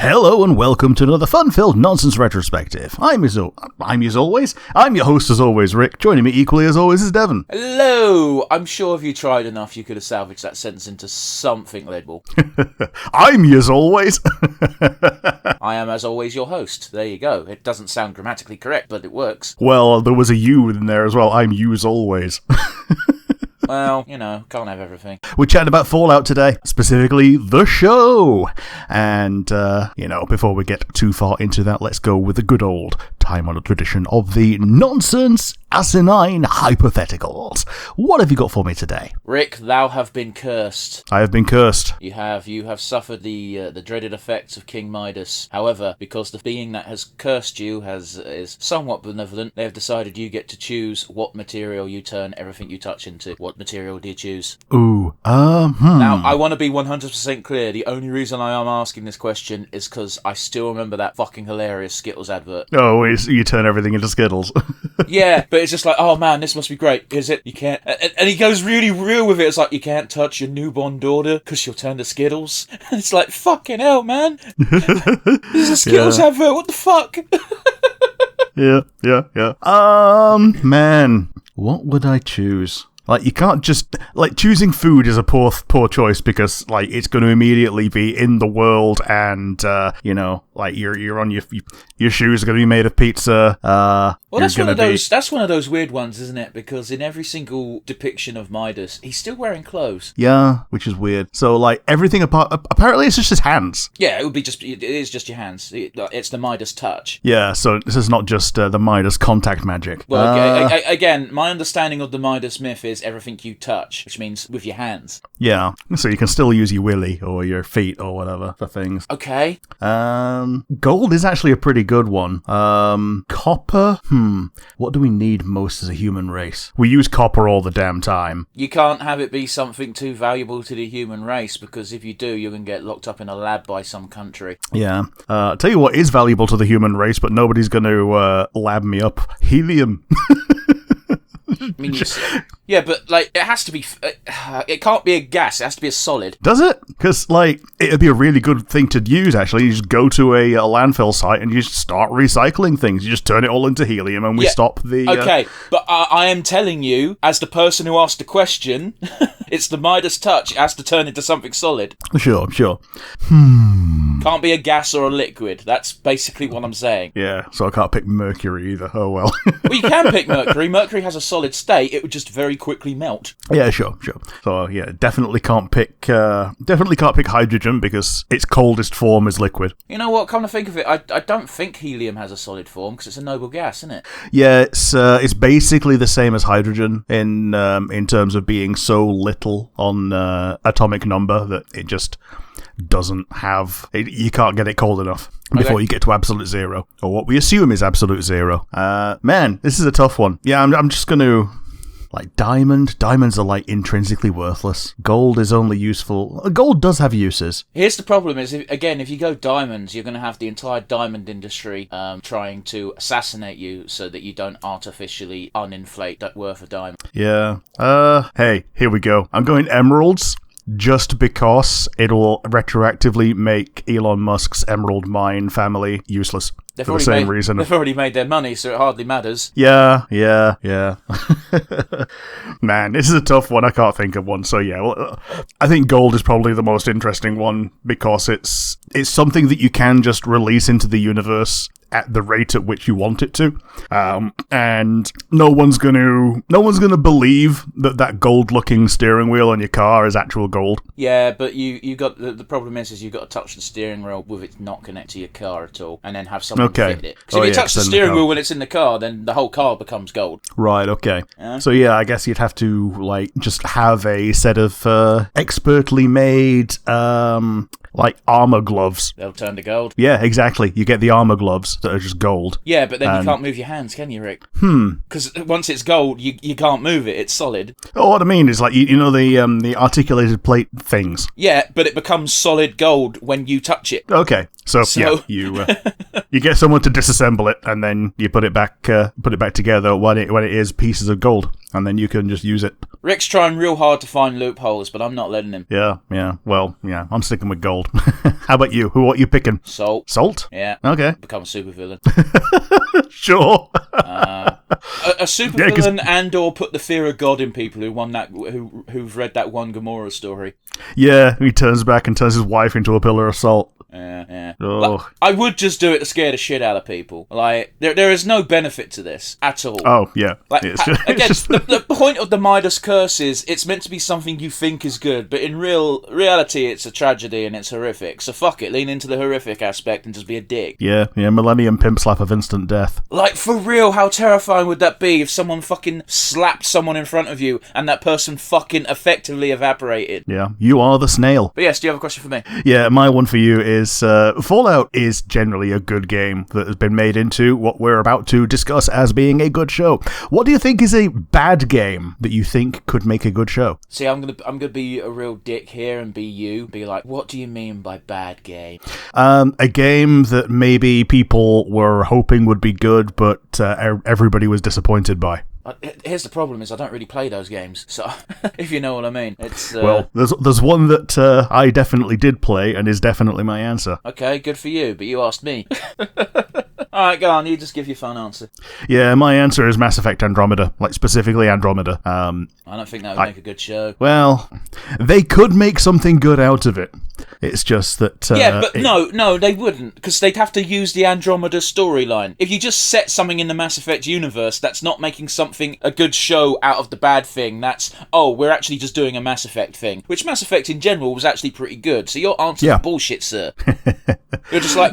Hello and welcome to another fun-filled nonsense retrospective. I'm your host as always, Rick. Joining me equally as always is Devon. Hello! I'm sure if you tried enough, you could have salvaged that sentence into something legible. I'm as always. I am as always your host. There you go. It doesn't sound grammatically correct, but it works. Well, there was a you in there as well. I'm you as always. Well, you know, can't have everything. We're chatting about Fallout today, specifically the show. And, before we get too far into that, let's go with the good old time-honored tradition of the nonsense asinine hypotheticals. What have you got for me today? Rick, thou have been cursed. I have been cursed. You have suffered the dreaded effects of King Midas. However, because the being that has cursed you is somewhat benevolent, they have decided you get to choose what material you turn everything you touch into. What material do you choose? Ooh, Now, I want to be 100% clear. The only reason I am asking this question is because I still remember that fucking hilarious Skittles advert. Oh, you turn everything into Skittles. Yeah, but it's just like, oh man, this must be great. Is it? You can't... And he goes really real with it. It's like, you can't touch your newborn daughter because she'll turn to Skittles. And it's like, fucking hell, man. This is a Skittles advert. What the fuck? Yeah. Man, what would I choose? Like, you can't just... Like, choosing food is a poor choice because, like, it's going to immediately be in the world and, you're on your shoes are going to be made of pizza. Well, that's one of those weird ones, isn't it? Because in every single depiction of Midas, he's still wearing clothes. Yeah, which is weird. So, like, everything apparently it's just his hands. Yeah, it is just your hands. It's the Midas touch. Yeah, so this is not just the Midas contact magic. Well, again, my understanding of the Midas myth is everything you touch, which means with your hands. Yeah, so you can still use your willy or your feet or whatever for things. Okay. Gold is actually a pretty good one. Copper? What do we need most as a human race? We use copper all the damn time. You can't have it be something too valuable to the human race, because if you do, you're going to get locked up in a lab by some country. Yeah. Tell you what is valuable to the human race, but nobody's going to lab me up. Helium. I mean, yeah, but, like, it has to be... it can't be a gas, it has to be a solid. Does it? Because, like, it'd be a really good thing to use, actually. You just go to a landfill site and you just start recycling things. You just turn it all into helium and we stop the... Okay, but I am telling you, as the person who asked the question, it's the Midas touch. It has to turn into something solid. Sure. Can't be a gas or a liquid. That's basically what I'm saying. Yeah, so I can't pick mercury either. Oh, well. Well, you can pick mercury. Mercury has a solid state. It would just very quickly melt. Yeah, sure. So, yeah, definitely can't pick hydrogen because its coldest form is liquid. You know what? Come to think of it, I don't think helium has a solid form because it's a noble gas, isn't it? Yeah, it's basically the same as hydrogen in terms of being so little on atomic number that it just doesn't have... you can't get it cold enough before you get to absolute zero, or what we assume is absolute zero. Man, this is a tough one. Yeah, I'm just going to... Like, diamonds are, like, intrinsically worthless. Gold is only useful... Gold does have uses. Here's the problem is, if you go diamonds, you're going to have the entire diamond industry trying to assassinate you so that you don't artificially uninflate that worth of diamond. Yeah. Hey, here we go. I'm going emeralds. Just because it'll retroactively make Elon Musk's emerald mine family useless. For the same reason. They've already made their money, so it hardly matters. Yeah. Man, this is a tough one. I can't think of one. So yeah, well, I think gold is probably the most interesting one because it's something that you can just release into the universe at the rate at which you want it to, and no one's gonna believe that gold-looking steering wheel on your car is actual gold. Yeah, but you got the problem is you've got to touch the steering wheel with it not connected to your car at all, and then have someone fit it. Because if you touch the steering wheel when it's in the car, then the whole car becomes gold. Right. Okay. So yeah, I guess you'd have to like just have a set of expertly made like armor gloves. They'll turn to gold. Yeah, exactly. You get the armor gloves that are just gold. Yeah, but then you can't move your hands, can you, Rick? Because once it's gold, you can't move it. It's solid. Oh, what I mean is like you know the articulated plate things. Yeah, but it becomes solid gold when you touch it. Okay, so yeah, you get someone to disassemble it, and then you put it back together when it is pieces of gold, and then you can just use it. Rick's trying real hard to find loopholes, but I'm not letting him. Yeah. Well, yeah, I'm sticking with gold. How about you? What are you picking? Salt. Salt? Yeah. Okay. Become a supervillain. Sure. A supervillain and/or put the fear of God in people who've read that one Gamora story. Yeah, he turns back and turns his wife into a pillar of salt. Yeah. Oh. Like, I would just do it to scare the shit out of people. Like, there is no benefit to this at all. Oh, yeah. Like, It's just... the point of the Midas curse is it's meant to be something you think is good, but in reality it's a tragedy and it's horrific. So fuck it, lean into the horrific aspect and just be a dick. Yeah, Millennium Pimp Slap of instant death. Like, for real, how terrifying would that be if someone fucking slapped someone in front of you and that person fucking effectively evaporated? Yeah, you are the snail. But yes, do you have a question for me? Yeah, my one for you is Fallout is generally a good game that has been made into what we're about to discuss as being a good show. What do you think is a bad game that you think could make a good show? See, I'm gonna be a real dick here and be like, what do you mean by bad game? A game that maybe people were hoping would be good, but everybody was disappointed by. Here's the problem: is I don't really play those games, so if you know what I mean. It's well, there's one that I definitely did play and is definitely my answer. Okay, good for you, but you asked me. Alright, go on, you just give your fun answer. Yeah, my answer is Mass Effect Andromeda, like specifically Andromeda. I don't think that would make a good show. Well, they could make something good out of it. It's just that... yeah, but no, they wouldn't, because they'd have to use the Andromeda storyline. If you just set something in the Mass Effect universe, that's not making something a good show out of the bad thing. That's, we're actually just doing a Mass Effect thing. Which Mass Effect in general was actually pretty good. So your answer's bullshit, sir. You're just like,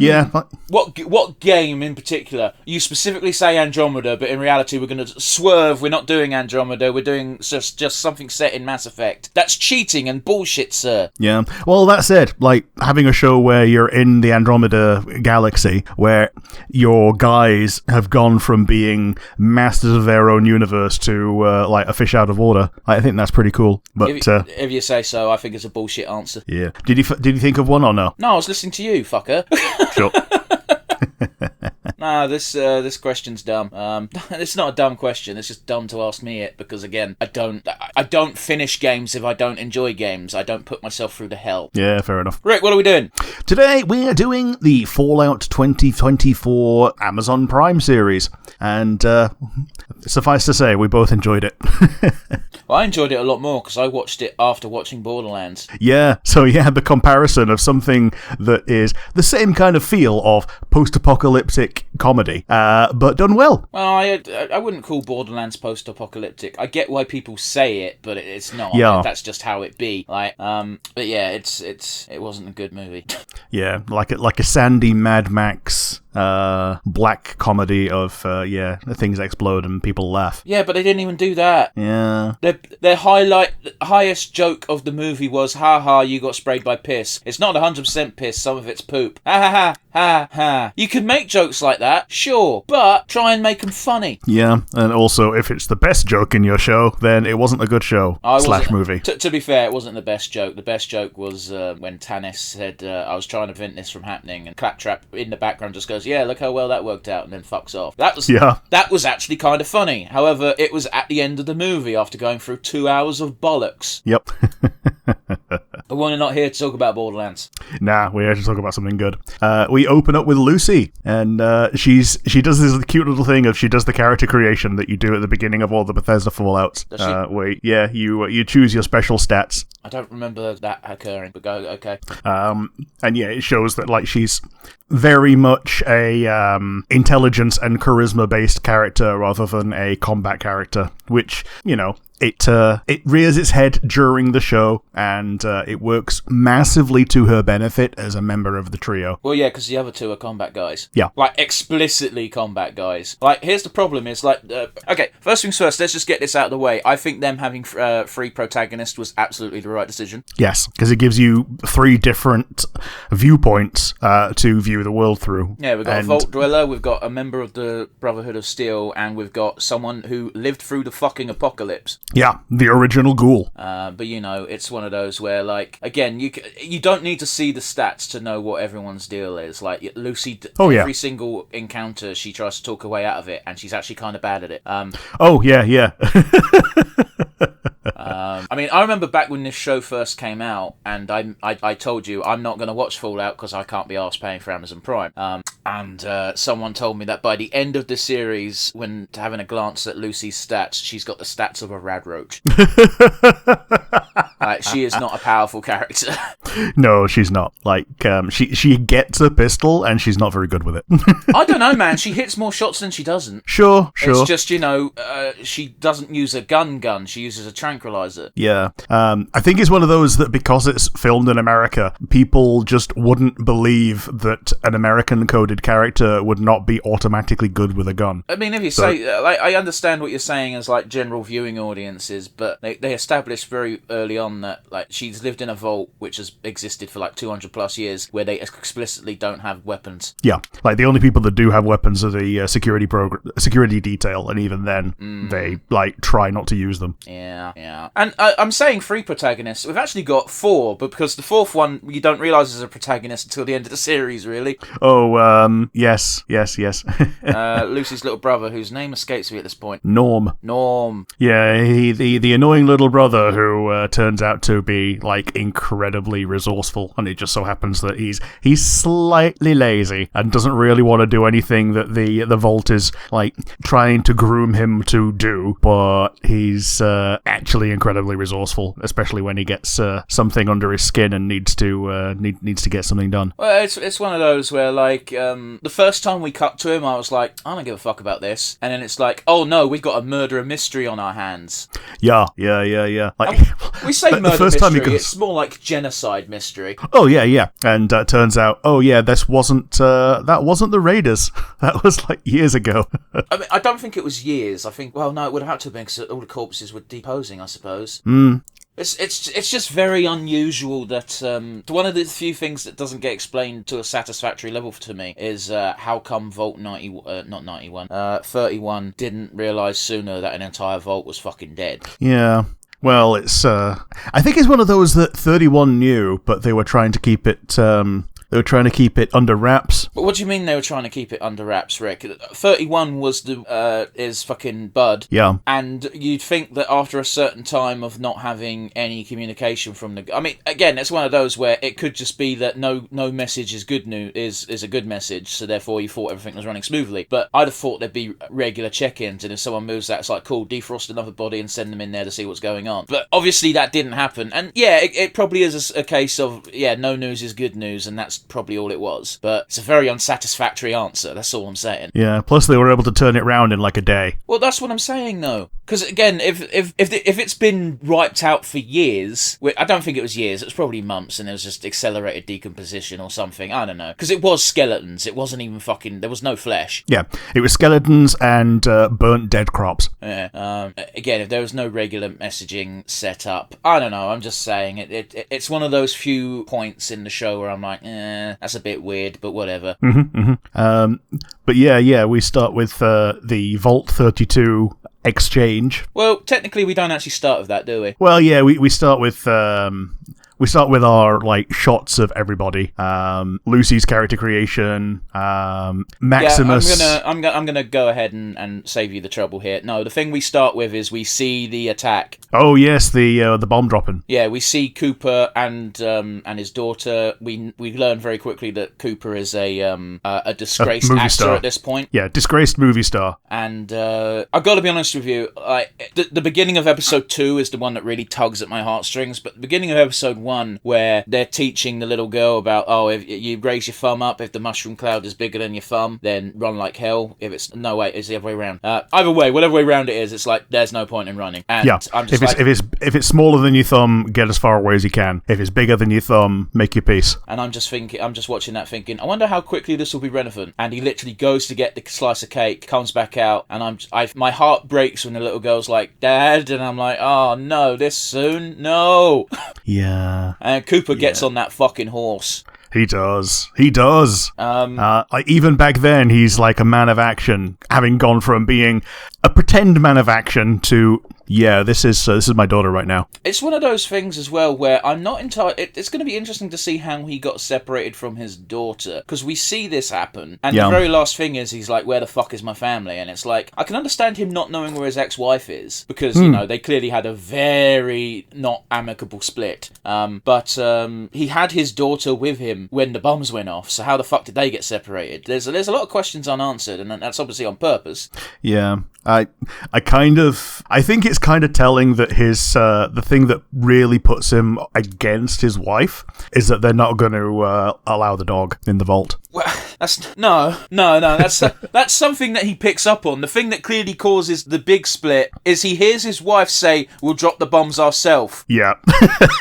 what game in particular? You specifically say Andromeda, but in reality we're going to swerve. We're not doing Andromeda. We're doing just something set in Mass Effect. That's cheating and bullshit, sir. Yeah. Well, that said, like having a show where you're in the Andromeda galaxy, where your guys have gone from being masters of their own universe to like a fish out of water. I think that's pretty cool. But if you say so, I think it's a bullshit answer. Yeah. Did you think of one or no? No, I was listening to you, fucker. Sure. Nah, this question's dumb. It's not a dumb question. It's just dumb to ask me it because again, I don't finish games if I don't enjoy games. I don't put myself through the hell. Yeah, fair enough. Rick, what are we doing? Today we are doing the Fallout 2024 Amazon Prime series, and suffice to say, we both enjoyed it. Well, I enjoyed it a lot more because I watched it after watching Borderlands. Yeah, so you had the comparison of something that is the same kind of feel of post-apocalyptic comedy, but done well. Well, I wouldn't call Borderlands post-apocalyptic. I get why people say it, but it's not. Yeah. That's just how it be. Like, but yeah, it wasn't a good movie. Yeah, like a sandy Mad Max black comedy of things explode and people laugh. Yeah, but they didn't even do that. Yeah. Their highest joke of the movie was, ha ha, you got sprayed by piss. It's not 100% piss, some of it's poop. Ha ha ha, ha ha. You can make jokes like that, sure, but try and make them funny. Yeah, and also, if it's the best joke in your show, then it wasn't a good show / movie. To be fair, it wasn't the best joke. The best joke was when Tannis said, I was trying to prevent this from happening, and Claptrap in the background just goes, yeah, look how well that worked out, and then fucks off. That was actually kind of funny. However, it was at the end of the movie after going through 2 hours of bollocks. Yep. But we're not here to talk about Borderlands. Nah, we're here to talk about something good. We open up with Lucy, and she does this cute little thing of she does the character creation that you do at the beginning of all the Bethesda Fallouts. Where you choose your special stats. I don't remember that occurring, but go, okay. And yeah, it shows that like she's very much a intelligence and charisma based character rather than a combat character, which, you know, it rears its head during the show, and it works massively to her benefit as a member of the trio. Well, yeah, because the other two are combat guys. Yeah. Like, explicitly combat guys. Like, here's the problem is, like, okay, first things first, let's just get this out of the way. I think them having three protagonists was absolutely the right decision. Yes, because it gives you 3 different viewpoints to view the world through. Yeah, we've got a Vault Dweller, we've got a member of the Brotherhood of Steel, and we've got someone who lived through the fucking apocalypse. Yeah, the original ghoul. But, you know, it's one of those where, like, again, you don't need to see the stats to know what everyone's deal is. Like, Lucy, every single encounter, she tries to talk her way out of it, and she's actually kind of bad at it. Oh, yeah. I mean, I remember back when this show first came out, and I told you I'm not going to watch Fallout because I can't be arsed paying for Amazon Prime. And someone told me that by the end of the series, when having a glance at Lucy's stats, she's got the stats of a radroach. Like, she is not a powerful character. No, she's not. Like, she gets a pistol, and she's not very good with it. I don't know, man. She hits more shots than she doesn't. Sure. It's just, she doesn't use a gun. She uses a tranquilizer. Yeah. I think it's one of those that because it's filmed in America, people just wouldn't believe that an American-coded character would not be automatically good with a gun. I mean, if you say... I understand what you're saying as, like, general viewing audiences, but they established very early on that, like, she's lived in a vault which has existed for, like, 200 plus years, where they explicitly don't have weapons. Yeah. Like, the only people that do have weapons are the security detail, and even then, they, like, try not to use them. Yeah. And I'm saying 3 protagonists. We've actually got 4, but because the 4th one you don't realise is a protagonist until the end of the series, really. Oh, yes. Lucy's little brother, whose name escapes me at this point. Norm. Yeah, the annoying little brother who turns out to be, like, incredibly resourceful, and it just so happens that he's slightly lazy and doesn't really want to do anything that the Vault is, like, trying to groom him to do, but he's actually incredibly resourceful, especially when he gets something under his skin and needs to get something done. Well, it's one of those where, like, the first time we cut to him, I was like, I don't give a fuck about this, and then it's like, oh no, we've got a murder mystery on our hands. Yeah. Like, we say murder mystery, it's more like genocide mystery. Oh yeah, and turns out, this wasn't the Raiders. That was like years ago. I mean, I don't think it was years. I think, well, no, it would have had to have been because all the corpses were decomposing, I suppose. It's just very unusual that one of the few things that doesn't get explained to a satisfactory level to me is how come Vault 31 didn't realise sooner that an entire Vault was fucking dead. Yeah. Well, it's I think it's one of those that 31 knew, but they were trying to keep it They were trying to keep it under wraps. But what do you mean they were trying to keep it under wraps, Rick? 31 was is fucking Bud. Yeah. And you'd think that after a certain time of not having any communication from the... I mean, again, it's one of those where it could just be that no message is good news, is a good message, so therefore you thought everything was running smoothly. But I'd have thought there'd be regular check-ins, and if someone moves that, it's like, cool, defrost another body and send them in there to see what's going on. But obviously that didn't happen. And yeah, it probably is a case of, no news is good news, and that's probably all it was. But it's a very unsatisfactory answer, that's all I'm saying. Yeah, plus they were able to turn it round in like a day. Well, that's what I'm saying, though. Because, again, if it's been wiped out for years... I don't think it was years, it was probably months, and it was just accelerated decomposition or something, I don't know. Because it was skeletons, it wasn't even fucking... There was no flesh. Yeah, it was skeletons and burnt dead crops. Yeah. Again, if there was no regular messaging set up, I don't know, I'm just saying, it's one of those few points in the show where I'm like, that's a bit weird, but whatever. But yeah, we start with the Vault 32 exchange. Well, technically we don't actually start with that, do we? Well, yeah, we start with... We start with our, like, shots of everybody. Lucy's character creation, Maximus... Yeah, I'm gonna go ahead and save you the trouble here. No, the thing we start with is we see the attack. Oh, yes, the bomb dropping. Yeah, we see Cooper and his daughter. We learn very quickly that Cooper is a disgraced actor star at this point. Yeah, disgraced movie star. And I've got to be honest with you, the beginning of episode 2 is the one that really tugs at my heartstrings, but the beginning of episode 1, where they're teaching the little girl about, if you raise your thumb up, if the mushroom cloud is bigger than your thumb, then run like hell. If it's... No, wait, it's the other way around. Either way, whatever way around it is, it's like, there's no point in running. And yeah, I'm just if it's smaller than your thumb, get as far away as you can. If it's bigger than your thumb, make your peace. And I'm just watching that thinking, I wonder how quickly this will be relevant. And he literally goes to get the slice of cake, comes back out, and my heart breaks when the little girl's like, Dad, and I'm like, oh no, this soon? No! Yeah. And Cooper gets on that fucking horse. He does. Even back then, he's like a man of action, having gone from being a pretend man of action to Yeah, this is my daughter right now. It's one of those things as well where I'm not entirely... It's going to be interesting to see how he got separated from his daughter, because we see this happen, and the very last thing is he's like, where the fuck is my family? And it's like, I can understand him not knowing where his ex-wife is, because, you know, they clearly had a very not amicable split. But he had his daughter with him when the bombs went off, so how the fuck did they get separated? There's a lot of questions unanswered, and that's obviously on purpose. Yeah. I think it's kind of telling that his the thing that really puts him against his wife is that they're not going to allow the dog in the vault. Well, that's something that he picks up on. The thing that clearly causes the big split is he hears his wife say, "We'll drop the bombs ourselves." Yeah.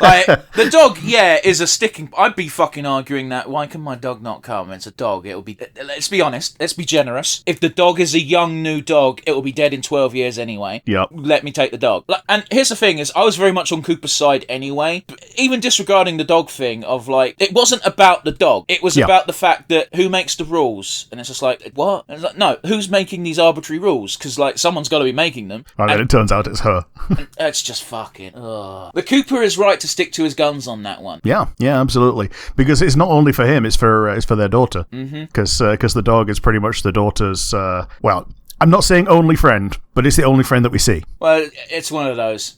Like, the dog, is a sticking... I'd be fucking arguing that, why can my dog not come? It's a dog. It'll be... Let's be honest. Let's be generous. If the dog is a young, new dog, it will be dead in 12 years anyway. Yep. Let me take the dog. And here's the thing is, I was very much on Cooper's side anyway. Even disregarding the dog thing of, like, it wasn't about the dog. It was about the fact that who makes the rules? And it's just like, what? And it's like, no, who's making these arbitrary rules? Because, like, someone's got to be making them. And then it turns out it's her. And it's just fucking... Ugh. But Cooper is right to stick to his guns on that one. Yeah, absolutely. Because it's not only for him, it's for their daughter. Because the dog is pretty much the daughter's, well... I'm not saying only friend, but it's the only friend that we see. Well, it's one of those.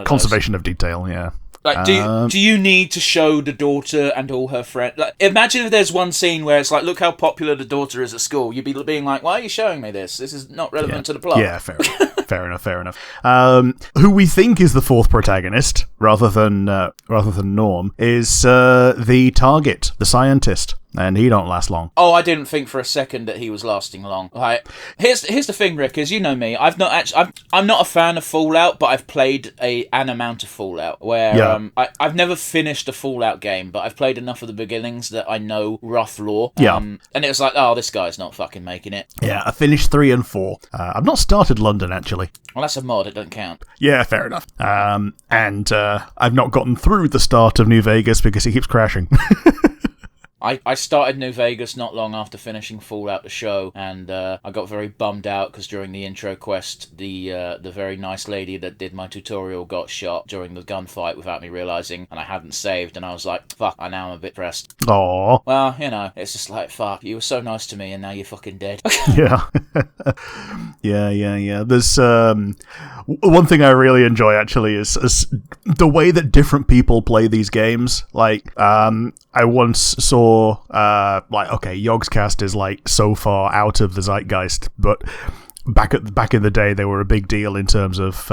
Conservation of detail, yeah. Like, do you need to show the daughter and all her friends? Like, imagine if there's one scene where it's like, look how popular the daughter is at school. You'd be being like, why are you showing me this? This is not relevant to the plot. Yeah, fair enough. fair enough. Who we think is the fourth protagonist, rather than Norm, is the target, the scientist. And he don't last long. Oh, I didn't think for a second that he was lasting long. Right. Here's the thing, Rick, is you know me. I'm not a fan of Fallout, but I've played an amount of Fallout where I've never finished a Fallout game, but I've played enough of the beginnings that I know rough lore. And it was like, oh, this guy's not fucking making it. Yeah, I finished 3 and 4. I've not started London actually. Well, that's a mod. It doesn't count. Yeah, fair enough. And I've not gotten through the start of New Vegas because it keeps crashing. I started New Vegas not long after finishing Fallout the show, and I got very bummed out because during the intro quest, the very nice lady that did my tutorial got shot during the gunfight without me realising, and I hadn't saved, and I was like, fuck, I now am a bit pressed. Aww. Well, you know, it's just like, fuck, you were so nice to me, and now you're fucking dead. Yeah. Yeah. There's one thing I really enjoy, actually, is the way that different people play these games. Like, I once saw, Yogscast is, like, so far out of the zeitgeist, but back in the day, they were a big deal in terms of,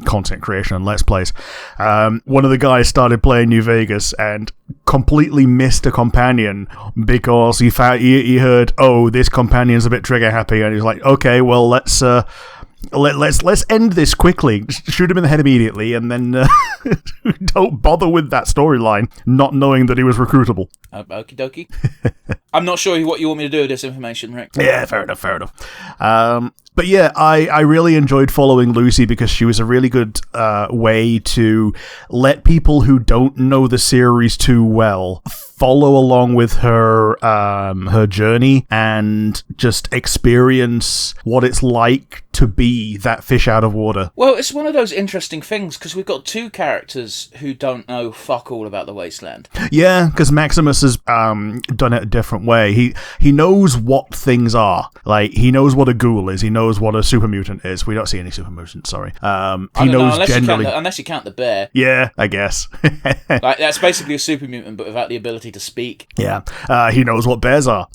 content creation and Let's Plays. One of the guys started playing New Vegas and completely missed a companion because he heard, oh, this companion's a bit trigger happy, and he's like, okay, well, let's end this quickly. Shoot him in the head immediately, and then don't bother with that storyline, not knowing that he was recruitable. Okie dokie. I'm not sure what you want me to do with this information, Rick. Yeah, fair enough. But yeah, I really enjoyed following Lucy because she was a really good way to let people who don't know the series too well follow along with her her journey and just experience what it's like to be that fish out of water. Well, it's one of those interesting things because we've got two characters who don't know fuck all about the wasteland. Yeah, because Maximus has done it a different way. He knows what things are. Like, he knows what a ghoul is. He knows what a super mutant is. We don't see any super mutants, sorry. He knows generally... unless you count the bear. Yeah, I guess. Like, that's basically a super mutant, but without the ability to speak. Yeah. He knows what bears are.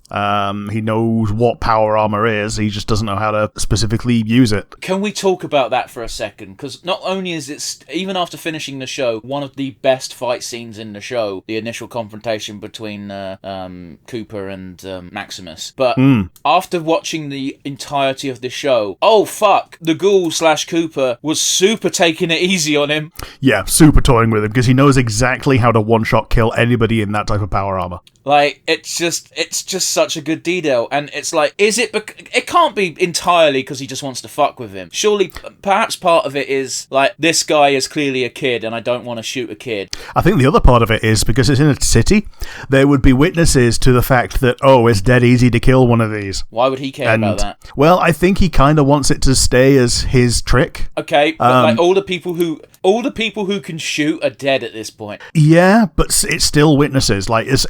He knows what power armor is. He just doesn't know how to specifically use it. Can we talk about that for a second? Because not only is it, even after finishing the show, one of the best fight scenes in the show, the initial confrontation between Cooper and Maximus. But after watching the entirety of the show, oh fuck, the ghoul / Cooper was super taking it easy on him. Yeah, super toying with him because he knows exactly how to one-shot kill anybody in that type of power armor. Like, it's just such a good detail, and it's like, it can't be entirely because he just wants to fuck with him. Surely, perhaps part of it is, like, this guy is clearly a kid, and I don't want to shoot a kid. I think the other part of it is, because it's in a city, there would be witnesses to the fact that, oh, it's dead easy to kill one of these. Why would he care about that? Well, I think he kind of wants it to stay as his trick. Okay, but like, all the people who can shoot are dead at this point. Yeah, but it's still witnesses. Like, as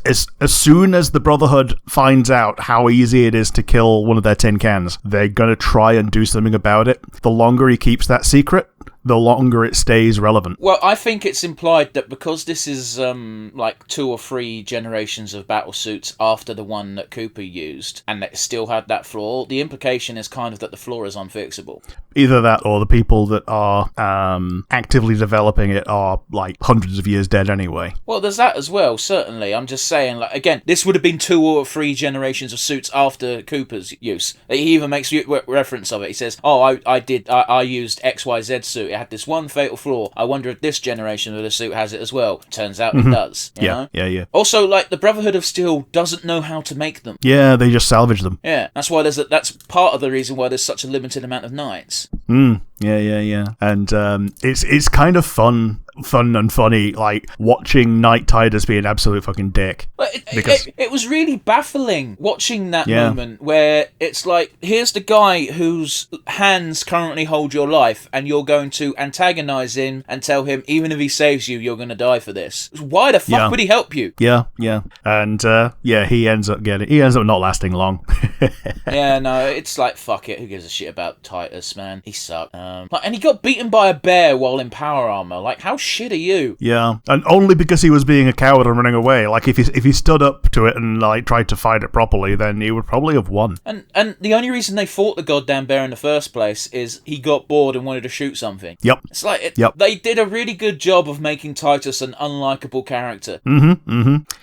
soon as the Brotherhood finds out how easy it is to kill one of their tin cans, they're going to try and do something about it. The longer he keeps that secret, the longer it stays relevant. Well, I think it's implied that because this is like 2 or 3 generations of battlesuits after the one that Cooper used, and that still had that flaw, the implication is kind of that the flaw is unfixable. Either that, or the people that are actively developing it are like hundreds of years dead anyway. Well, there's that as well, certainly. I'm just saying, like, again, this would have been 2 or 3 generations of suits after Cooper's use. He even makes reference of it. He says, "Oh, I used XYZ suit. It had this one fatal flaw. I wonder if this generation of the suit has it as well." Turns out it does. You know? Yeah. Also, like, the Brotherhood of Steel doesn't know how to make them. Yeah, they just salvage them. Yeah, that's why that's part of the reason why there's such a limited amount of knights. Yeah. And it's kind of fun and funny, like, watching Knight Tidus be an absolute fucking dick. But it was really baffling watching that moment where it's like, here's the guy whose hands currently hold your life, and you're going to antagonize him and tell him, even if he saves you, you're going to die for this. Why the fuck would he help you? Yeah. And he ends up not lasting long. Yeah, no, it's like, fuck it, who gives a shit about Titus, man? He sucked. And he got beaten by a bear while in power armor. Like, how shit are you? Yeah, and only because he was being a coward and running away. Like, if he stood up to it and, like, tried to fight it properly, then he would probably have won. And the only reason they fought the goddamn bear in the first place is he got bored and wanted to shoot something. Yep. It's like, they did a really good job of making Titus an unlikable character.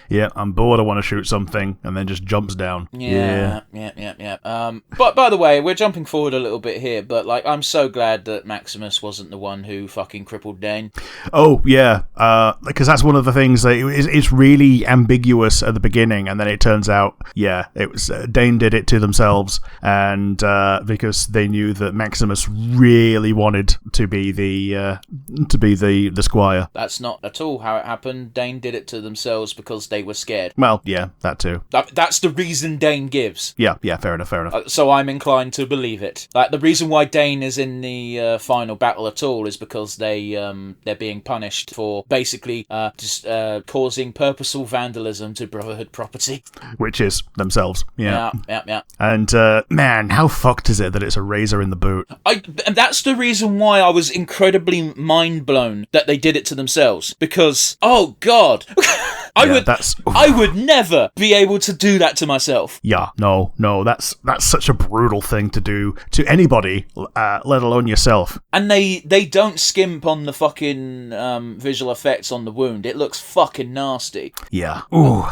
Yeah, I'm bored, I want to shoot something, and then just jumps down. Yeah. But by the way, we're jumping forward a little bit here, but, like, I'm so glad that Maximus wasn't the one who fucking crippled Dane. Oh, yeah, because that's one of the things that it's really ambiguous at the beginning, and then it turns out, it was Dane did it to themselves, and because they knew that Maximus really wanted to be the squire. That's not at all how it happened. Dane did it to themselves because they were scared. Well, yeah, that too. That's the reason Dane gives. Yeah, fair enough. So I'm inclined to believe it. Like, the reason why Dane is in the final battle at all is because they're being punished for basically just causing purposeful vandalism to Brotherhood property, which is themselves. Yeah. And man, how fucked is it that it's a razor in the boot? And that's the reason why I was incredibly mind blown that they did it to themselves, because, oh god. I would never be able to do that to myself. Yeah, no, that's such a brutal thing to do to anybody, let alone yourself. And they don't skimp on the fucking visual effects on the wound. It looks fucking nasty. Yeah. Ooh,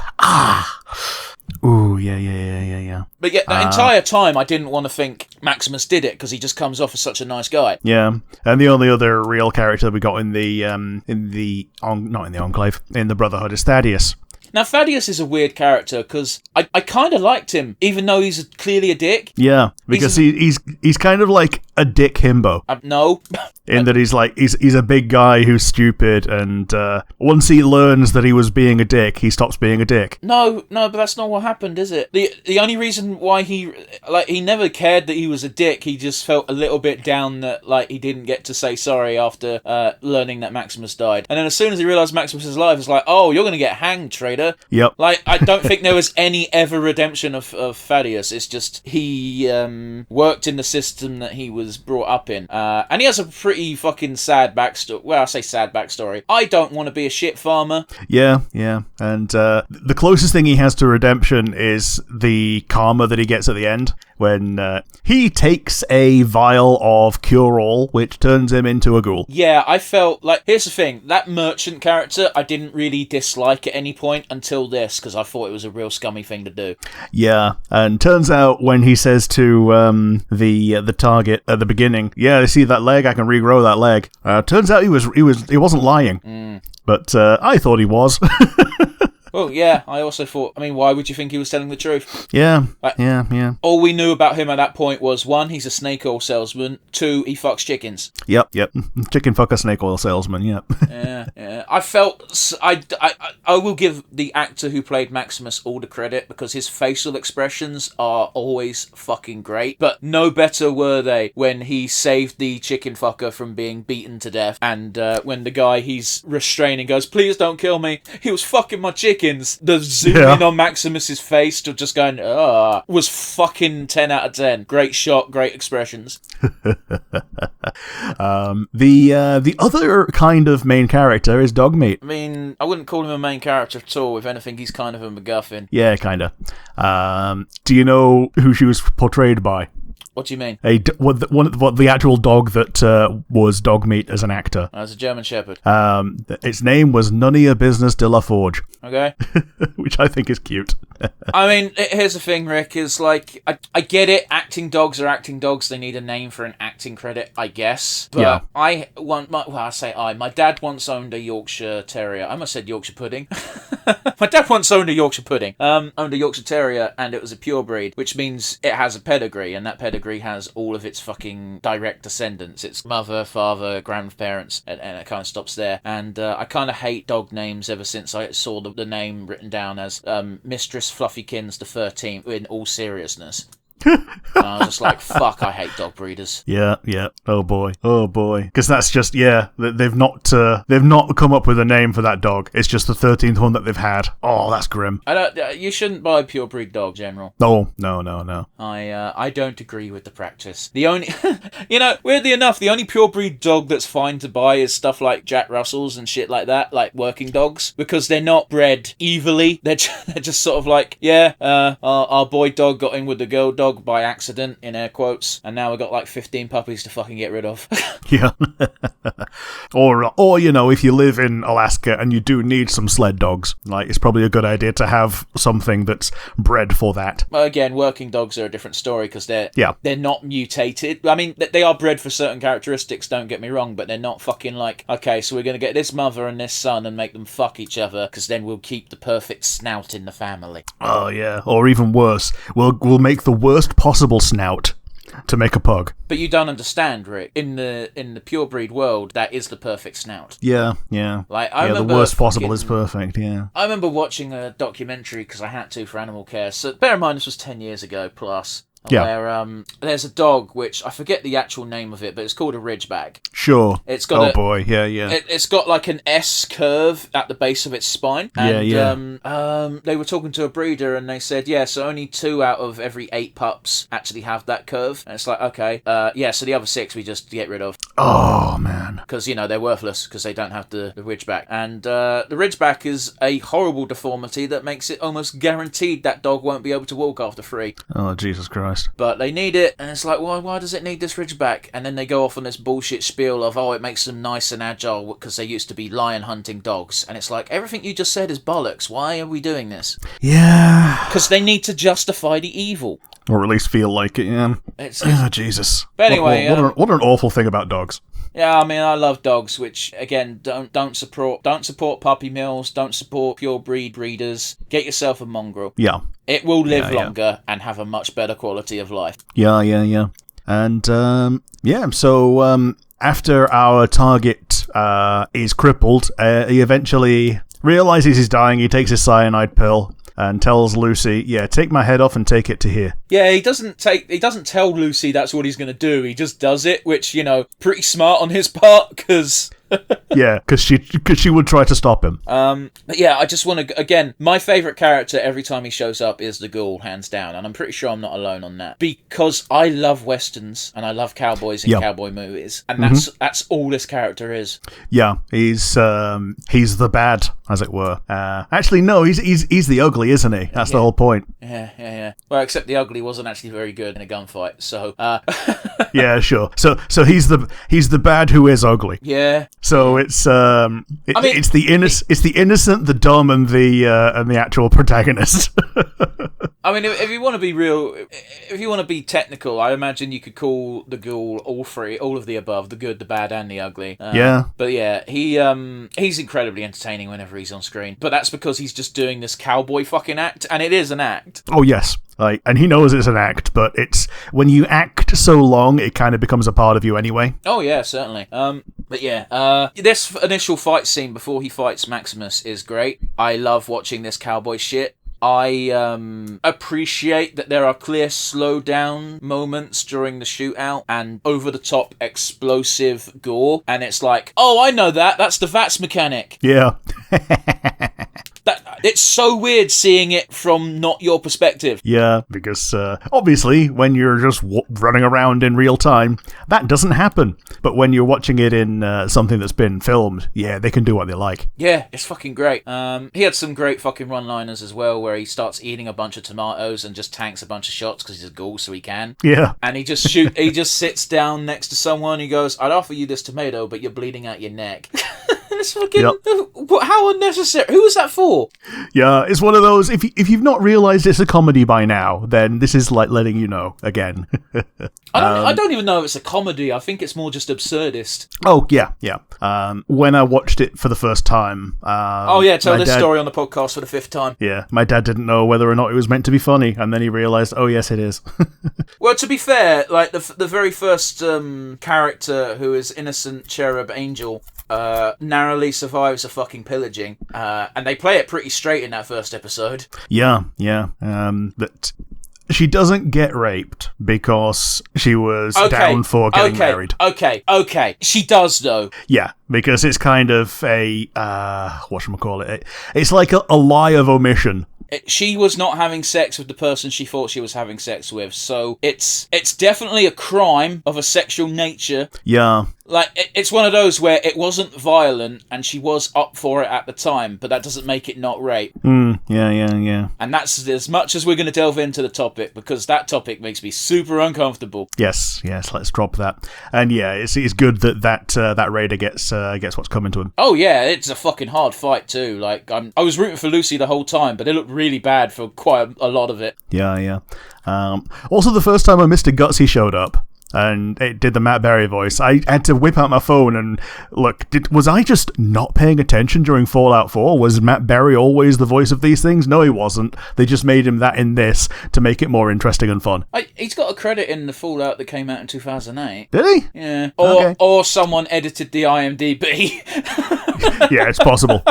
yeah. But yet, the entire time, I didn't want to think Maximus did it, because he just comes off as such a nice guy. Yeah, and the only other real character that we got in the Enclave, in the Brotherhood, is Thaddeus. Now, Thaddeus is a weird character, because I kind of liked him, even though he's clearly a dick. Yeah, because he's kind of like a dick himbo. No. In that he's a big guy who's stupid, and once he learns that he was being a dick, he stops being a dick. No, but that's not what happened, is it? The only reason why he never cared that he was a dick, he just felt a little bit down that, like, he didn't get to say sorry after learning that Maximus died. And then as soon as he realised Maximus is alive, it's like, oh, you're going to get hanged, traitor. Yep. Like, I don't think there was any ever redemption of Thaddeus. It's just he worked in the system that he was brought up in. And he has a pretty fucking sad backstory. Well, I say sad backstory. I don't want to be a shit farmer. Yeah. And the closest thing he has to redemption is the karma that he gets at the end, when he takes a vial of cure-all, which turns him into a ghoul. Yeah, I felt like... Here's the thing. That merchant character, I didn't really dislike at any point until this, because I thought it was a real scummy thing to do. Yeah, and turns out when he says to the target at the beginning, yeah, I see that leg, I can regrow that leg. Turns out he wasn't lying. But I thought he was. Well, yeah, I also thought, I mean, why would you think he was telling the truth? Yeah, Like, yeah. all we knew about him at that point was, 1, he's a snake oil salesman, 2, he fucks chickens. Yep. Chicken fucker snake oil salesman, yep. Yeah. I felt, I will give the actor who played Maximus all the credit, because his facial expressions are always fucking great, but no better were they when he saved the chicken fucker from being beaten to death, and when the guy he's restraining goes, please don't kill me, he was fucking my chickens. The zoom in on Maximus's face to just going, was fucking 10 out of 10. Great shot, great expressions. The other kind of main character is Dogmeat. I mean, I wouldn't call him a main character at all. If anything, he's kind of a MacGuffin. Yeah, kinda. Do you know who she was portrayed by? What do you mean? What the actual dog that was Dogmeat as an actor? As a German Shepherd. Its name was None of Your Business de la Forge. Okay. Which I think is cute. I mean, here's the thing, Rick, is like, I get it, acting dogs are acting dogs, they need a name for an acting credit, I guess. But yeah. My dad once owned a Yorkshire Terrier. I almost said Yorkshire Pudding. My dad once owned a Yorkshire Pudding. Owned a Yorkshire Terrier, and it was a pure breed, which means it has a pedigree, and that pedigree has all of its fucking direct descendants. It's mother, father, grandparents, and it kind of stops there. And I kind of hate dog names ever since I saw the name written down as Mistress Fluffykins the 13th, in all seriousness. And I was just like, fuck, I hate dog breeders. Yeah. Oh boy. Because that's just, they've not come up with a name for that dog. It's just the 13th one that they've had. Oh, that's grim. You shouldn't buy pure breed dog, General. No. I don't agree with the practice. The only, weirdly enough, the only pure breed dog that's fine to buy is stuff like Jack Russells and shit like that, like working dogs, because they're not bred evilly. They're just sort of like, our boy dog got in with the girl dog by accident, in air quotes, and now we've got like 15 puppies to fucking get rid of. Yeah. Or if you live in Alaska and you do need some sled dogs, like, it's probably a good idea to have something that's bred for that. Well, again, working dogs are a different story, because they're not mutated. I mean, they are bred for certain characteristics, don't get me wrong, but they're not fucking like, okay, so we're going to get this mother and this son and make them fuck each other, because then we'll keep the perfect snout in the family. Oh, yeah. Or even worse, we'll make the worst possible snout to make a pug. But you don't understand, Rick. In the pure breed world, that is the perfect snout. Yeah. Like, I remember the worst possible is perfect, yeah. I remember watching a documentary, because I had to for Animal Care. So bear in mind, this was 10 years ago plus. Yeah. Where there's a dog, which I forget the actual name of it, but it's called a Ridgeback. Sure. It's got yeah. It's got like an S curve at the base of its spine. And, they were talking to a breeder, and they said, so only 2 out of every 8 pups actually have that curve. And it's like, okay, so the other 6 we just get rid of. Oh, man. Because, they're worthless, because they don't have the Ridgeback. And the Ridgeback is a horrible deformity that makes it almost guaranteed that dog won't be able to walk after 3. Oh, Jesus Christ. But they need it, and it's like, why does it need this Ridgeback? And then they go off on this bullshit spiel of, it makes them nice and agile because they used to be lion hunting dogs. And it's like, everything you just said is bollocks. Why are we doing this? Yeah. Because they need to justify the evil. Or at least feel like it, yeah. Oh, Jesus. But anyway... What an awful thing about dogs. Yeah, I mean, I love dogs, which, again, don't support puppy mills, don't support pure breed breeders. Get yourself a mongrel. Yeah. It will live longer and have a much better quality of life. Yeah. And, so after our target is crippled, he eventually realizes he's dying, he takes his cyanide pill, and tells Lucy, take my head off and take it to here. Yeah, he doesn't tell Lucy that's what he's going to do. He just does it, which, pretty smart on his part, because... Yeah, because she would try to stop him. But yeah, I just want to, again, my favourite character every time he shows up is the Ghoul, hands down, and I'm pretty sure I'm not alone on that. Because I love westerns, and I love cowboys and cowboy movies, and that's all this character is. Yeah, he's the bad, as it were. Actually, no, he's the ugly, isn't he? That's the whole point. Yeah. Well, except the ugly wasn't actually very good in a gunfight, so... Yeah, sure. So he's the bad who is ugly. Yeah. So it's it's the innocent, the dumb, and the actual protagonist. I mean, if you want to be real, if you want to be technical, I imagine you could call the ghoul all of the above: the good, the bad, and the ugly. Yeah. But yeah, he's incredibly entertaining whenever he's on screen. But that's because he's just doing this cowboy fucking act, and it is an act. Oh yes. And he knows it's an act, but it's when you act so long, it kind of becomes a part of you anyway. Oh yeah, certainly. But yeah, this initial fight scene before he fights Maximus is great. I love watching this cowboy shit. I appreciate that there are clear slow-down moments during the shootout and over-the-top explosive gore, and it's like, oh, I know that's the VATS mechanic. Yeah. It's so weird seeing it from not your perspective. Yeah, because obviously when you're just running around in real time, that doesn't happen. But when you're watching it in something that's been filmed, yeah, they can do what they like. Yeah, it's fucking great. He had some great fucking one-liners as well, where he starts eating a bunch of tomatoes and just tanks a bunch of shots because he's a ghoul, so he can. Yeah. And he just sits down next to someone. He goes, "I'd offer you this tomato, but you're bleeding out your neck." It's fucking... Yep. How unnecessary. Who was that for? Yeah, it's one of those, if you've not realised it's a comedy by now, then this is like letting you know again. I don't even know if it's a comedy. I think it's more just absurdist. Oh, yeah. When I watched it for the first time... tell this story on the podcast for the 5th time. Yeah, my dad didn't know whether or not it was meant to be funny, and then he realised, oh yes, it is. Well, to be fair, like the very first character, who is innocent cherub angel... narrowly survives a fucking pillaging, and they play it pretty straight in that first episode. Yeah. But she doesn't get raped because she was down for getting married. Okay. She does, though. Yeah, because it's kind of a, whatchamacallit, it's like a lie of omission. She was not having sex with the person she thought she was having sex with, so it's definitely a crime of a sexual nature. Yeah. Like, it's one of those where it wasn't violent, and she was up for it at the time, but that doesn't make it not rape. Yeah. And that's as much as we're going to delve into the topic, because that topic makes me super uncomfortable. Yes, let's drop that. And yeah, it's good that raider gets what's coming to him. Oh yeah, it's a fucking hard fight too. Like, I was rooting for Lucy the whole time, but it looked really bad for quite a lot of it. Yeah. Also, the first time Mr. Gutsy showed up, and it did the Matt Berry voice, I had to whip out my phone and look, was I just not paying attention during Fallout 4? Was Matt Berry always the voice of these things? No, he wasn't. They just made him that in this to make it more interesting and fun. He's got a credit in the Fallout that came out in 2008. Did he? Yeah. Or someone edited the IMDb. Yeah, it's possible.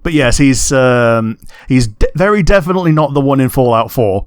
But yes, he's very definitely not the one in Fallout 4.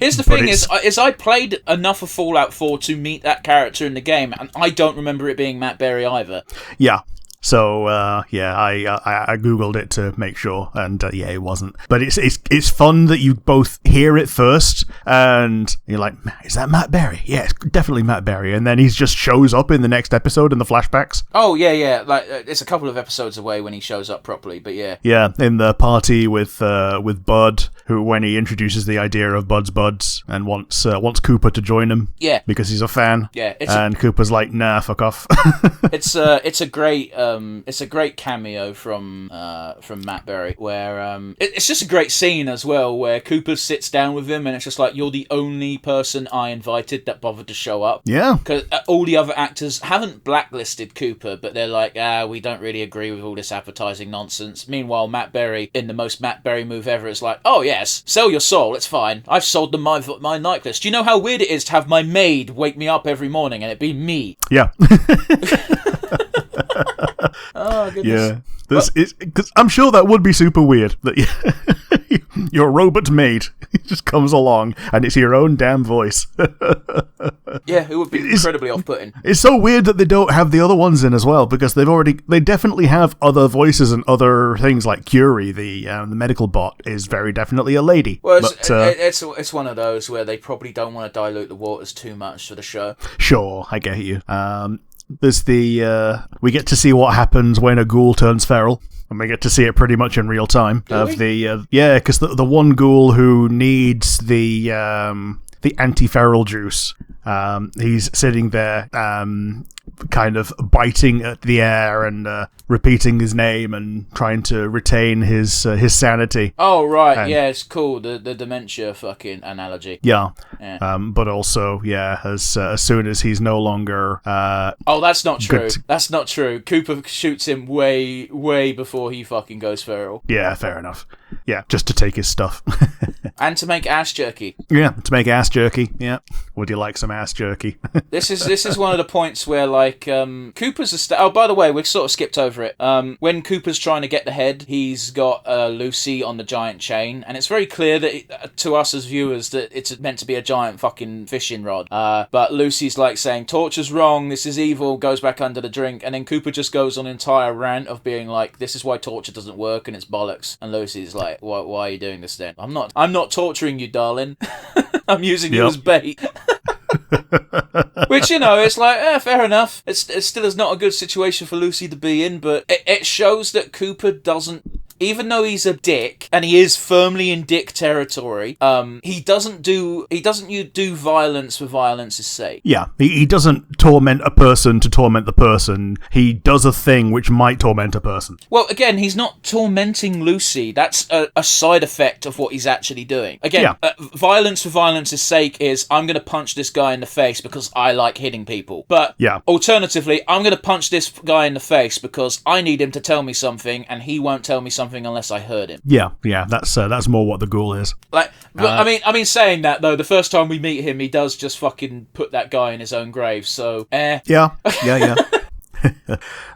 Here's the thing: is I played enough of Fallout 4 to meet that character in the game, and I don't remember it being Matt Berry either. Yeah. So I googled it to make sure, and yeah, it wasn't. But it's fun that you both hear it first, and you're like, is that Matt Berry? Yeah, it's definitely Matt Berry. And then he just shows up in the next episode in the flashbacks. Oh yeah. Like it's a couple of episodes away when he shows up properly, but yeah. Yeah, in the party with Bud, who when he introduces the idea of Bud's buds and wants Cooper to join him. Yeah. Because he's a fan. Yeah. Cooper's like, nah, fuck off. It's a great cameo from Matt Berry, where it's just a great scene as well, where Cooper sits down with him, and it's just like, you're the only person I invited that bothered to show up. Yeah. Because all the other actors haven't blacklisted Cooper, but they're like, we don't really agree with all this advertising nonsense. Meanwhile, Matt Berry, in the most Matt Berry move ever, is like, oh yes, sell your soul, it's fine. I've sold them my necklace. Do you know how weird it is to have my maid wake me up every morning and it be me? Yeah. Oh, goodness. Yeah. Because I'm sure that would be super weird. That your robot maid just comes along and it's your own damn voice. Yeah, it would be incredibly off-putting. It's so weird that they don't have the other ones in as well, because they definitely have other voices and other things, like Curie, the medical bot, is very definitely a lady. Well, it's one of those where they probably don't want to dilute the waters too much for the show. Sure, I get you. There's we get to see what happens when a ghoul turns feral, and we get to see it pretty much in real time. Because the one ghoul who needs the anti-feral juice He's sitting there, kind of biting at the air and repeating his name and trying to retain his sanity. Oh, right, yeah, it's cool, the dementia fucking analogy. Yeah. But also, as soon as he's no longer... oh, that's not true. That's not true. Cooper shoots him way, way before he fucking goes feral. Yeah, fair enough. Yeah, just to take his stuff. And to make ass jerky. Yeah, to make ass jerky. Yeah. Would you like some ass jerky? This is one of the points where, like, Cooper's oh, by the way, we sort of skipped over it. When Cooper's trying to get the head, he's got Lucy on the giant chain, and it's very clear that to us as viewers that it's meant to be a giant fucking fishing rod. But Lucy's like saying, torture's wrong, this is evil, goes back under the drink, and then Cooper just goes on an entire rant of being like, this is why torture doesn't work and it's bollocks. And Lucy's like, why are you doing this then? I'm not torturing you, darling. I'm using you as bait. Which, it's like, fair enough. It still is not a good situation for Lucy to be in, but it shows that Cooper doesn't... Even though he's a dick, and he is firmly in dick territory, he doesn't do violence for violence's sake. Yeah, he doesn't torment a person to torment the person. He does a thing which might torment a person. Well, again, he's not tormenting Lucy. That's a side effect of what he's actually doing. Again, violence for violence's sake is, I'm going to punch this guy in the face because I like hitting people. But alternatively, I'm going to punch this guy in the face because I need him to tell me something, and he won't tell me something unless I heard him. Yeah, that's more what the ghoul is. Like, I mean, saying that though, the first time we meet him, he does just fucking put that guy in his own grave. So, Yeah.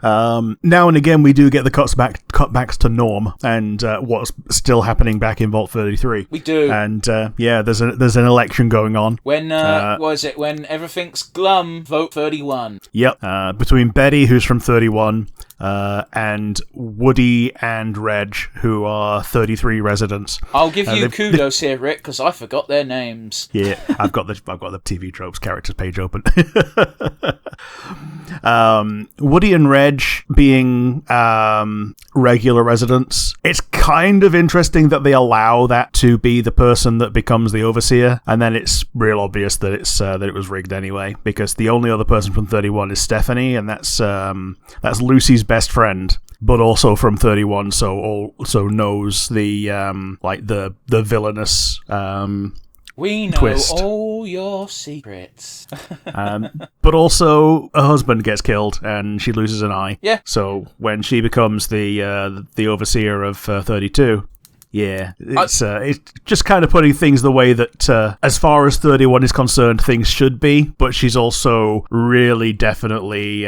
Now and again, we do get the cutbacks to Norm and what's still happening back in Vault 33. We do, and there's an election going on. When what is it? When everything's glum, vote 31. Yep. Between Betty, who's from 31. And Woody and Reg, who are 33 residents. I'll give you kudos here, Rick, because I forgot their names. Yeah, I've got the TV Tropes characters page open. Woody and Reg being regular residents. It's kind of interesting that they allow that to be the person that becomes the overseer, and then it's real obvious that it was rigged anyway, because the only other person from 31 is Stephanie, and that's Lucy's best friend, but also from 31, so also knows the the villainous we know twist. All your secrets. But also her husband gets killed and she loses an eye. Yeah. So when she becomes the overseer of 32. Yeah, it's just kind of putting things the way that, as far as 31 is concerned, things should be, but she's also really definitely,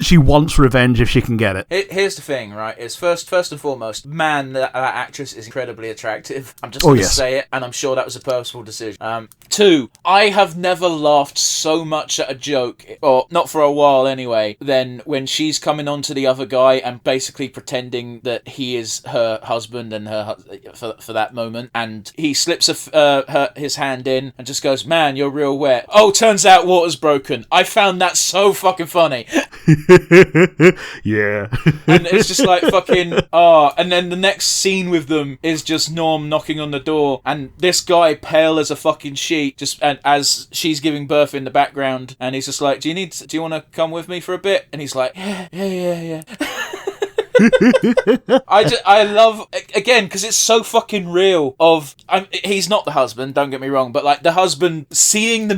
she wants revenge if she can get it. Here's the thing, right, is first and foremost, man, that actress is incredibly attractive. I'm just going to say it, and I'm sure that was a purposeful decision. 2, I have never laughed so much at a joke, or not for a while anyway, than when she's coming on to the other guy and basically pretending that he is her husband and her for that moment, and he slips his hand in and just goes, man, you're real wet. Oh, turns out water's broken. I found that so fucking funny. Yeah. And it's just like fucking and then the next scene with them is just Norm knocking on the door, and this guy pale as a fucking sheet, just and as she's giving birth in the background, and he's just like, do you want to come with me for a bit? And he's like, yeah. I love, again, because it's so fucking real. He's not the husband, don't get me wrong, but like the husband seeing the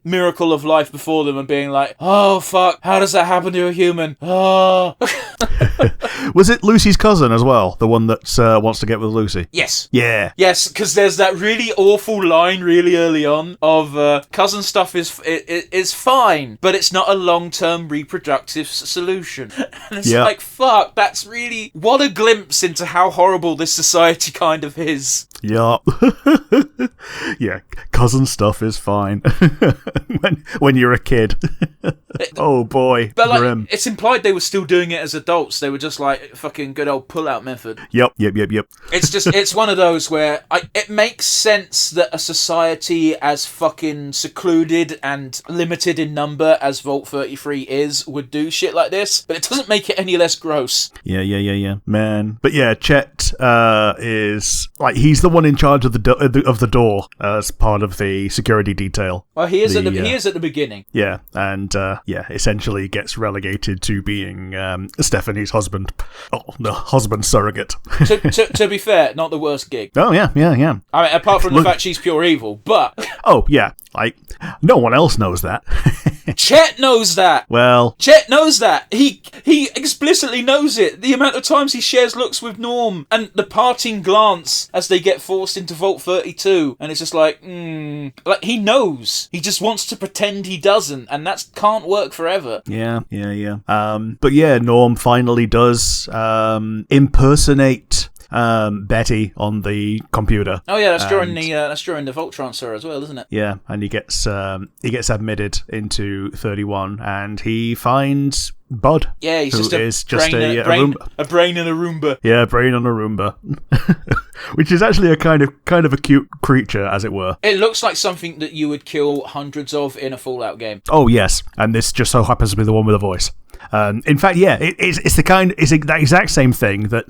miracle of life before them and being like, oh fuck, how does that happen to a human? Oh. Was it Lucy's cousin as well, the one that wants to get with Lucy? Yes. Yeah. Yes, because there's that really awful line really early on of cousin stuff is fine, but it's not a long-term reproductive solution. And it's like, fuck, that's really... What a glimpse into how horrible this society kind of is. Yeah. Yeah, cousin stuff is fine. when you're a kid. Oh boy, but like, grim. It's implied they were still doing it as adults. They were just like, fucking good old pull-out method. Yep. It's just, it's one of those where it makes sense that a society as fucking secluded and limited in number as Vault 33 is would do shit like this, but it doesn't make it any less gross. Yeah, man. But yeah, Chet is like, he's the one in charge of the door as part of the security detail. Well, he is at the beginning. Yeah, and essentially gets relegated to being Stephanie's husband. Oh, the husband surrogate. to be fair, not the worst gig. Oh yeah. I mean, apart from the fact she's pure evil, but oh yeah, like no one else knows that. Chet knows that. Well, Chet knows that. He explicitly knows it. The amount of times he shares looks with Norm and the parting glance as they get forced into Vault 32, and it's just like he knows. He just wants to pretend he doesn't, and that can't work forever. Yeah. But yeah, Norm finally does impersonate Betty on the computer. Oh yeah, that's during the Vault transfer as well, isn't it? Yeah, and he gets admitted into 31, and he finds Bud. Yeah, he's just a Roomba. A brain in a Roomba. Yeah, brain on a Roomba. Which is actually a kind of a cute creature, as it were. It looks like something that you would kill hundreds of in a Fallout game. Oh yes, and this just so happens to be the one with a voice. In fact, yeah, it's that exact same thing that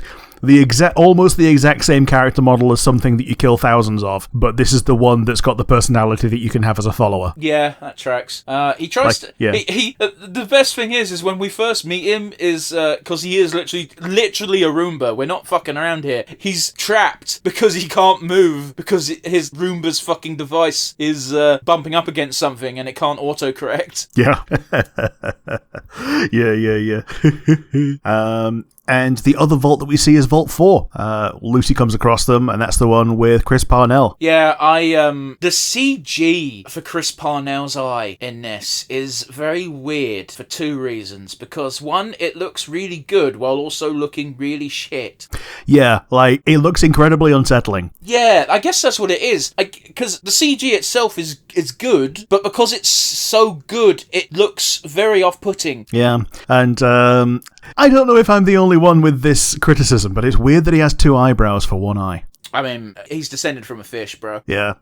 almost the exact same character model as something that you kill thousands of, but this is the one that's got the personality that you can have as a follower. Yeah, that tracks. He tries to. Yeah. The best thing is when we first meet him is because he is literally a Roomba. We're not fucking around here. He's trapped because he can't move because his Roomba's fucking device is bumping up against something and it can't autocorrect. Yeah. Yeah. And the other vault that we see is Vault 4. Lucy comes across them, and that's the one with Chris Parnell. Yeah, the CG for Chris Parnell's eye in this is very weird for two reasons. Because one, it looks really good while also looking really shit. Yeah, like, it looks incredibly unsettling. Yeah, I guess that's what it is. Because the CG itself is good, but because it's so good, it looks very off-putting. Yeah, and I don't know if I'm the only one with this criticism, but it's weird that he has two eyebrows for one eye. I mean, he's descended from a fish, bro. Yeah.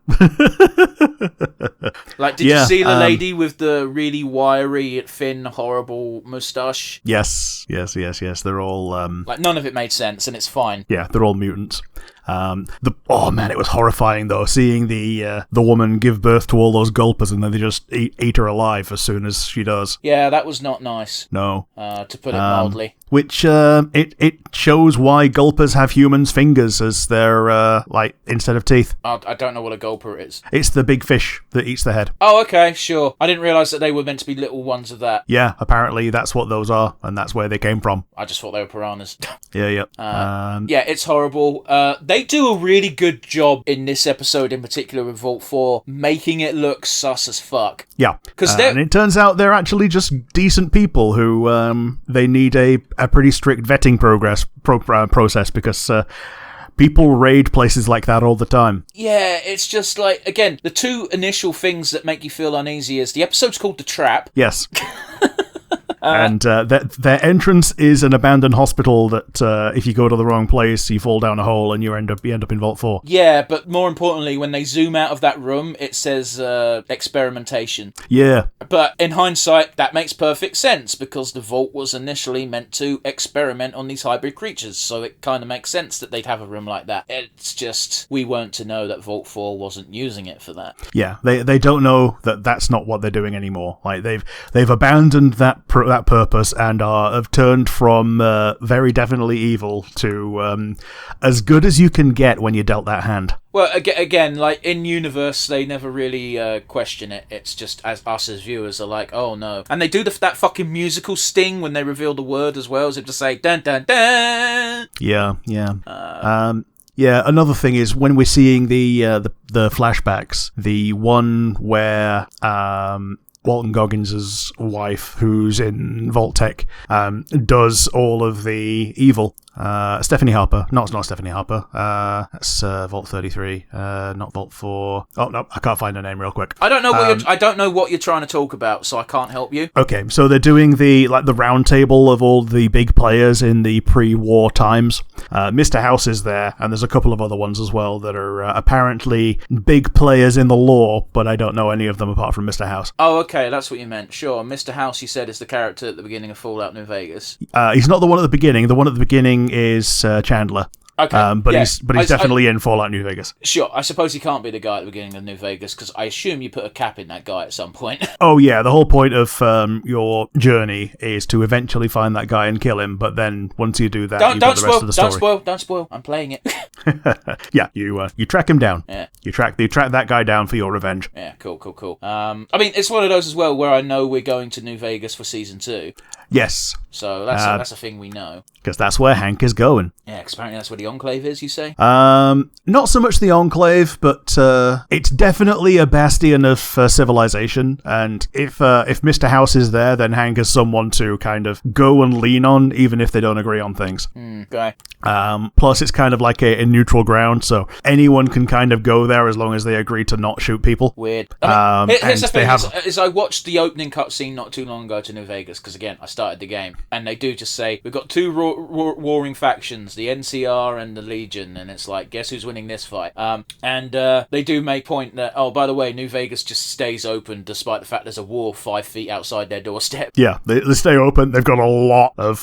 Like, did you see the lady with the really wiry, thin, horrible moustache? Yes. They're all... Like, none of it made sense, and it's fine. Yeah, they're all mutants. Oh man, it was horrifying though, seeing the woman give birth to all those gulpers and then they just eat her alive as soon as she does. Yeah, that was not nice. No. To put it mildly. Which it shows why gulpers have humans' fingers as their instead of teeth. I don't know what a gulper is. It's the big fish that eats the head. Oh, okay, sure. I didn't realise that they were meant to be little ones of that. Yeah, apparently that's what those are, and that's where they came from. I just thought they were piranhas. Yeah. Yeah, it's horrible. They do a really good job in this episode in particular with Vault 4, making it look sus as fuck. Yeah, and it turns out they're actually just decent people who they need a pretty strict vetting process because people raid places like that all the time. Yeah, it's just like, again, the two initial things that make you feel uneasy is the episode's called The Trap. Yes. And their entrance is an abandoned hospital that if you go to the wrong place, you fall down a hole and you end up in Vault 4. Yeah, but more importantly, when they zoom out of that room, it says experimentation. Yeah. But in hindsight, that makes perfect sense because the Vault was initially meant to experiment on these hybrid creatures, so it kind of makes sense that they'd have a room like that. It's just, we weren't to know that Vault 4 wasn't using it for that. Yeah, they don't know that that's not what they're doing anymore. Like, they've abandoned that purpose and have turned from very definitely evil to as good as you can get when you're dealt that hand. Well, again, like, in universe, they never really question it. It's just us as viewers are like, oh no. And they do that fucking musical sting when they reveal the word as well, as if to say, dun dun dun! Yeah. Yeah, another thing is when we're seeing the flashbacks, the one where Walton Goggins' wife, who's in Vault Tech, does all of the evil. Stephanie Harper. No, it's not Stephanie Harper. That's Vault 33, not Vault 4. Oh, no, I can't find her name real quick. I don't know what you're trying to talk about, so I can't help you. Okay, so they're doing the round table of all the big players in the pre-war times. Mr. House is there, and there's a couple of other ones as well that are apparently big players in the lore, but I don't know any of them apart from Mr. House. Oh, okay, that's what you meant. Sure, Mr. House, you said, is the character at the beginning of Fallout New Vegas. He's not the one at the beginning. The one at the beginning is Chandler. Okay. But yeah. he's definitely in Fallout New Vegas. Sure, I suppose he can't be the guy at the beginning of New Vegas, because I assume you put a cap in that guy at some point. Oh yeah, the whole point of your journey is to eventually find that guy and kill him, but then once you do that, you've got the rest of the story. Don't spoil. I'm playing it. Yeah, you track him down. Yeah. You track that guy down for your revenge. Yeah, cool. I mean, it's one of those as well where I know we're going to New Vegas for season 2. Yes. So that's a thing we know. Because that's where Hank is going. Yeah, 'cause apparently that's where the Enclave is, you say? Not so much the Enclave, but it's definitely a bastion of civilization. And if Mr. House is there, then Hank is someone to kind of go and lean on, even if they don't agree on things. Okay. Plus, it's kind of like a neutral ground, so anyone can kind of go there as long as they agree to not shoot people. Weird. I mean, here's the thing: have... is I watched the opening cutscene not too long ago to New Vegas, because again, I started the game, and they do just say we've got two warring factions, the NCR and the Legion, and it's like, guess who's winning this fight? And they do make point that, oh, by the way, New Vegas just stays open despite the fact there's a war 5 feet outside their doorstep. Yeah, they stay open. They've got a lot of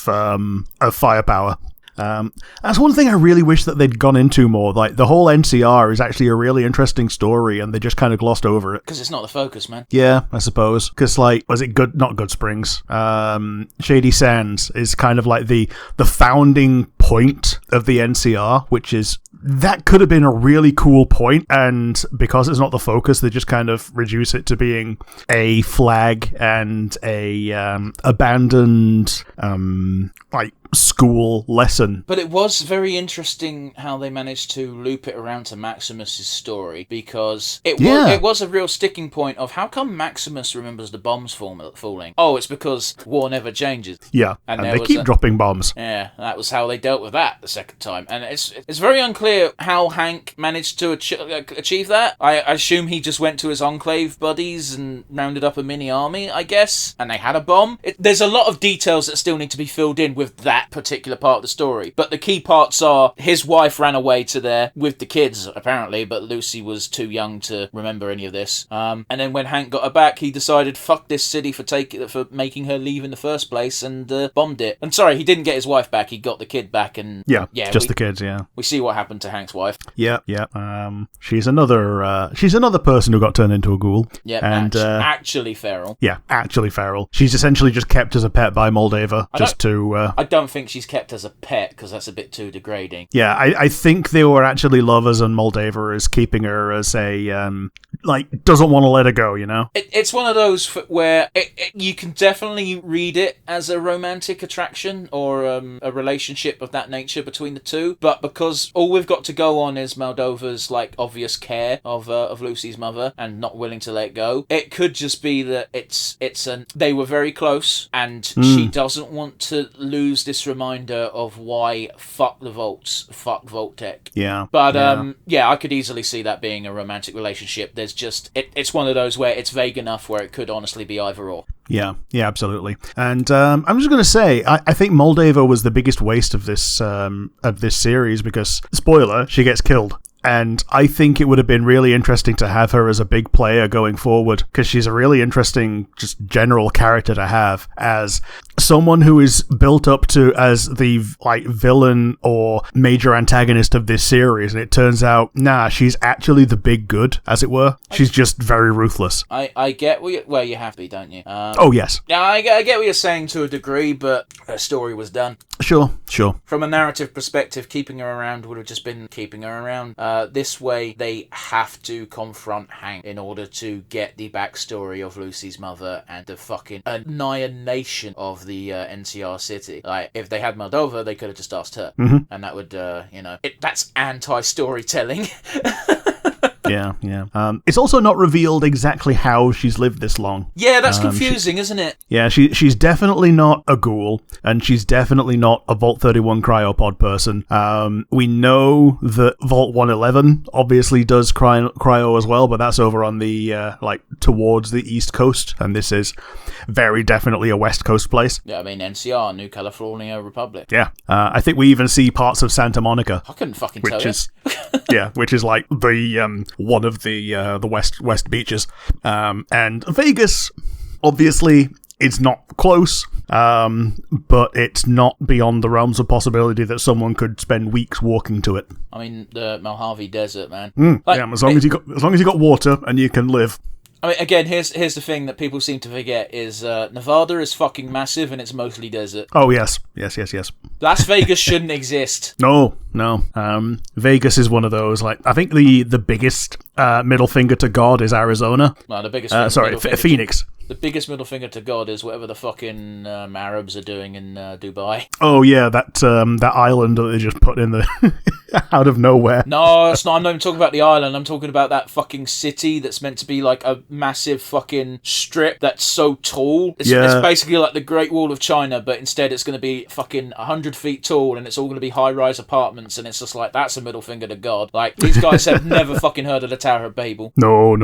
firepower. That's one thing I really wish that they'd gone into more. Like, the whole NCR is actually a really interesting story, and they just kind of glossed over it. Because it's not the focus, man. Yeah, I suppose. Because, like, was it good? Not Good Springs. Shady Sands is kind of like the founding point of the NCR, which is... That could have been a really cool point, and because it's not the focus, they just kind of reduce it to being a flag and a abandoned like school lesson. But it was very interesting how they managed to loop it around to Maximus's story, because it was a real sticking point of how come Maximus remembers the bombs falling? Oh, it's because war never changes. Yeah, and they keep dropping bombs. Yeah, that was how they dealt with that the second time, and it's very unclear how Hank managed to achieve that. I assume he just went to his Enclave buddies and rounded up a mini army, I guess, and they had a bomb. There's a lot of details that still need to be filled in with that particular part of the story, but the key parts are his wife ran away to there with the kids, apparently, but Lucy was too young to remember any of this. And then when Hank got her back, he decided, fuck this city for making her leave in the first place, and bombed it. And sorry, he didn't get his wife back, he got the kid back, and the kids. We see what happened to Hank's wife. Yeah. She's another person who got turned into a ghoul. Yeah, and actually feral. Yeah, actually feral. She's essentially just kept as a pet by Moldava, I don't think she's kept as a pet, because that's a bit too degrading. Yeah, I think they were actually lovers, and Moldava is keeping her as a doesn't want to let her go. You know, it's one of those where you can definitely read it as a romantic attraction or a relationship of that nature between the two, but because all we've got to go on is Moldova's like obvious care of Lucy's mother and not willing to let go, it could just be that they were very close, and she doesn't want to lose this reminder of why fuck the Volts, fuck Voltec. Yeah. But I could easily see that being a romantic relationship. There's just it's one of those where it's vague enough where it could honestly be either or. Yeah, absolutely. And I'm just going to say, I think Moldava was the biggest waste of this series because, spoiler, she gets killed. And I think it would have been really interesting to have her as a big player going forward, because she's a really interesting, just general character to have as someone who is built up to as the villain or major antagonist of this series, and it turns out, she's actually the big good, as it were. She's just very ruthless. I get where you're happy, don't you? Oh yes. Yeah, I get what you're saying to a degree, but her story was done. Sure. From a narrative perspective, keeping her around would have just been keeping her around. This way, they have to confront Hank in order to get the backstory of Lucy's mother and the fucking annihilation of the NCR city. Like, if they had Moldova, they could have just asked her. Mm-hmm. And that would, that's anti-storytelling. Yeah. It's also not revealed exactly how she's lived this long. Yeah, that's confusing, isn't it? Yeah, she's definitely not a ghoul, and she's definitely not a Vault 31 cryopod person. We know that Vault 111 obviously does cryo as well, but that's over on the, towards the East Coast, and this is very definitely a West Coast place. Yeah, I mean, NCR, New California Republic. Yeah. I think we even see parts of Santa Monica. I couldn't fucking tell you. Yeah, which is like the one of the west beaches, and Vegas obviously it's not close, but it's not beyond the realms of possibility that someone could spend weeks walking to it. I mean, the Mojave Desert, man. Yeah, as long as you got water and you can live. I mean, again, here's the thing that people seem to forget is Nevada is fucking massive and it's mostly desert. Oh, yes. Las Vegas shouldn't exist. No. Vegas is one of those, like, I think the biggest middle finger to God is Arizona. No, the biggest Phoenix. The biggest middle finger to God is whatever the fucking Arabs are doing in Dubai. Oh, yeah, that island that they just put in the out of nowhere. No, it's not. I'm not even talking about the island. I'm talking about that fucking city that's meant to be like a massive fucking strip that's so tall. It's basically like the Great Wall of China, but instead it's going to be fucking 100 feet tall and it's all going to be high-rise apartments, and it's just like, that's a middle finger to God. Like, these guys have never fucking heard of the Tower of Babel. No.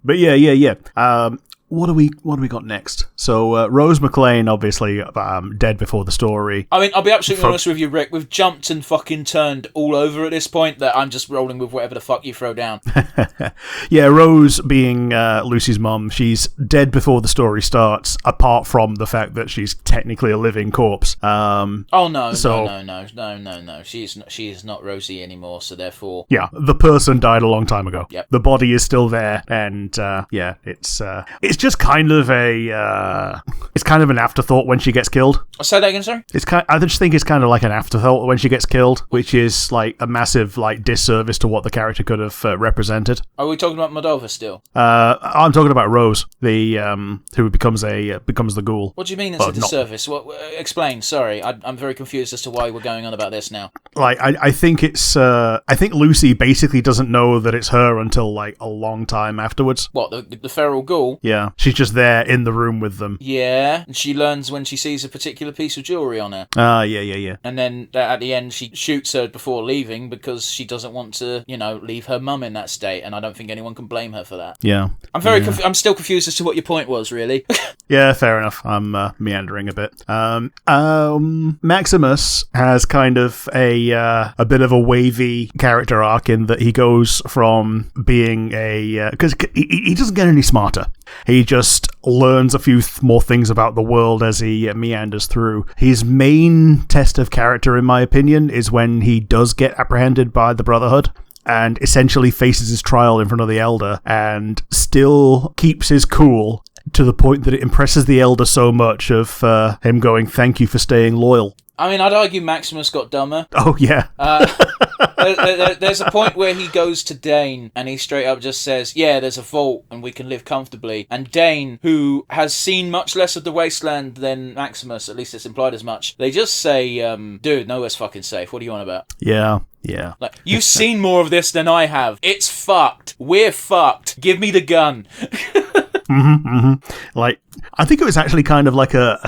But yeah. What do we got next? So Rose McClane, obviously, dead before the story. I mean, I'll be absolutely honest with you, Rick. We've jumped and fucking turned all over at this point. That I'm just rolling with whatever the fuck you throw down. Yeah, Rose being Lucy's mum, she's dead before the story starts. Apart from the fact that she's technically a living corpse. No. She is not Rosie anymore. So therefore, yeah, the person died a long time ago. Yep. The body is still there, and it's just kind of an afterthought when she gets killed. I'll say that again, sorry? I just think it's kind of like an afterthought when she gets killed, which is like a massive like disservice to what the character could have represented. Are we talking about Moldova still? I'm talking about Rose, the who becomes the ghoul. What do you mean it's a disservice? Explain. Sorry, I'm very confused as to why we're going on about this now. Like I think it's I think Lucy basically doesn't know that it's her until like a long time afterwards. What, the feral ghoul? Yeah, she's just there in the room with them. Yeah, and she learns when she sees a particular piece of jewellery on her. Yeah. And then at the end she shoots her before leaving because she doesn't want to, leave her mum in that state, and I don't think anyone can blame her for that. Yeah. I'm still confused as to what your point was, really. Yeah, fair enough. I'm meandering a bit. Maximus has kind of a bit of a wavy character arc in that he goes from being because he doesn't get any smarter. He just learns a few more things about the world as he meanders through. His main test of character, in my opinion, is when he does get apprehended by the Brotherhood and essentially faces his trial in front of the Elder and still keeps his cool to the point that it impresses the Elder so much of him going, "Thank you for staying loyal." I mean, I'd argue Maximus got dumber. Oh, yeah. There's a point where he goes to Dane and he straight up just says, yeah, there's a vault and we can live comfortably. And Dane, who has seen much less of the wasteland than Maximus, at least it's implied as much, they just say, dude, nowhere's fucking safe. What are you on about? Yeah. Like, you've seen more of this than I have. It's fucked. We're fucked. Give me the gun. Like, I think it was actually kind of like a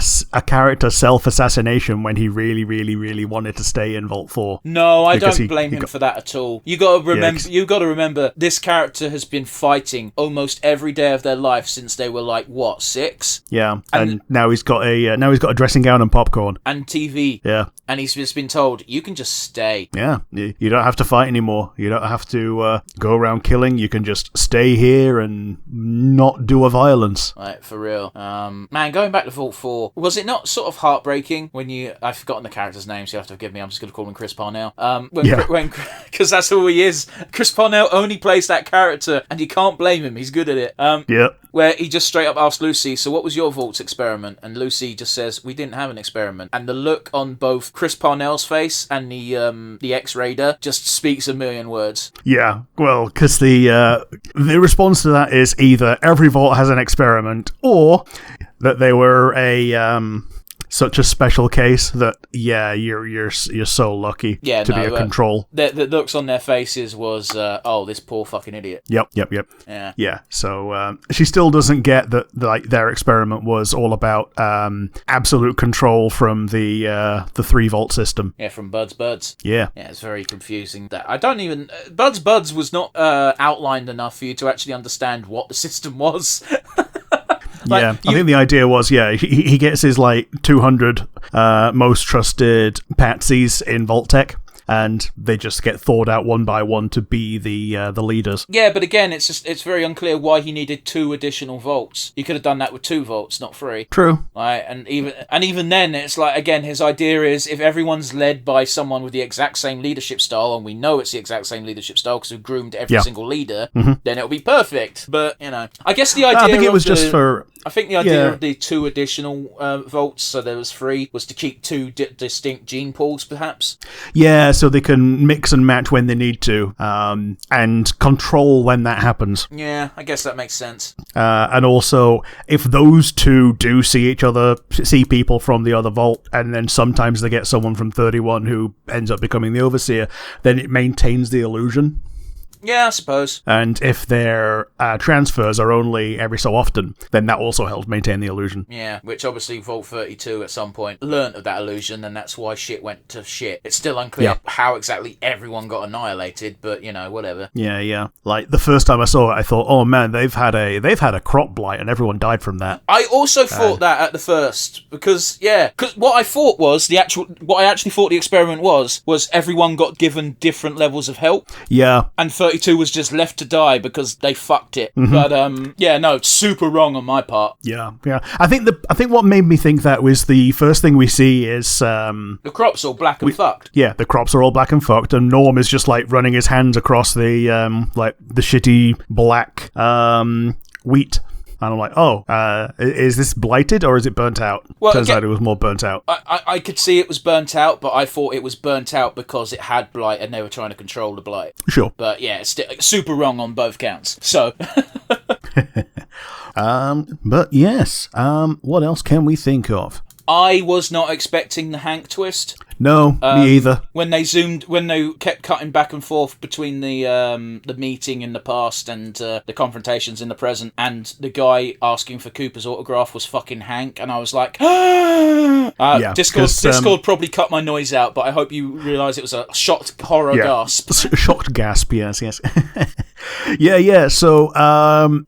character self-assassination when he really, really, really wanted to stay in Vault 4. No, I don't blame him for that at all. You got to remember, this character has been fighting almost every day of their life since they were like 6? Yeah, and now he's got a dressing gown and popcorn and TV. Yeah, and he's just been told, you can just stay. Yeah, you don't have to fight anymore. You don't have to go around killing. You can just stay here and not do a violence. Right, for real. Man, going back to Vault 4, was it not sort of heartbreaking when I've forgotten the character's name, so you have to forgive me, I'm just going to call him Chris Parnell. Because that's who he is. Chris Parnell only plays that character, and you can't blame him, he's good at it. Where he just straight up asked Lucy, so what was your Vault's experiment? And Lucy just says, we didn't have an experiment. And the look on both Chris Parnell's face and the ex-raider just speaks a million words. Yeah, well, because the response to that is either every Vault has an experiment, or that they were such a special case that you're so lucky to be a control. The looks on their faces was this poor fucking idiot. Yep. Yeah. So she still doesn't get that their experiment was all about absolute control from the 3 Vault system. Yeah, from Buds. Yeah, it's very confusing. That I don't even Buds was not outlined enough for you to actually understand what the system was. I think the idea was, he gets his 200 most trusted patsies in Vault-Tec, and they just get thawed out one by one to be the leaders. Yeah, but again, it's very unclear why he needed 2 additional vaults. You could have done that with 2 vaults, not 3. True. Right, and even then, it's like, again, his idea is if everyone's led by someone with the exact same leadership style, and we know it's the exact same leadership style because we've groomed every single leader, then it'll be perfect. But, I guess the idea I think it was just for... I think the idea of the 2 additional vaults, so there was 3, was to keep 2 distinct gene pools, perhaps. Yeah, so they can mix and match when they need to, and control when that happens. Yeah, I guess that makes sense. And also, if those 2 do see each other, see people from the other vault, and then sometimes they get someone from 31 who ends up becoming the Overseer, then it maintains the illusion. Yeah, I suppose. And if their transfers are only every so often, then that also helps maintain the illusion. Yeah, which obviously Vault 32 at some point learnt of that illusion, and that's why shit went to shit. It's still unclear how exactly everyone got annihilated, but, whatever. Yeah. Like, the first time I saw it, I thought, oh man, they've had a crop blight, and everyone died from that. I also thought that at the first, because what I thought was, what I actually thought the experiment was everyone got given different levels of help. Yeah. And 32 was just left to die because they fucked it. But no, super wrong on my part. Yeah. I think what made me think that was the first thing we see is the crops all black and fucked. Yeah, the crops are all black and fucked, and Norm is just like running his hands across the the shitty black wheat. And I'm like, is this blighted or is it burnt out? Well, turns out it was more burnt out. I could see it was burnt out, but I thought it was burnt out because it had blight and they were trying to control the blight. Sure. But yeah, it's super wrong on both counts. So. But yes, what else can we think of? I was not expecting the Hank twist. No, me either. When they kept cutting back and forth between the meeting in the past and the confrontations in the present, and the guy asking for Cooper's autograph was fucking Hank, and I was like, Discord probably cut my noise out, but I hope you realise it was a shocked horror gasp. Shocked gasp, yes. Yeah. So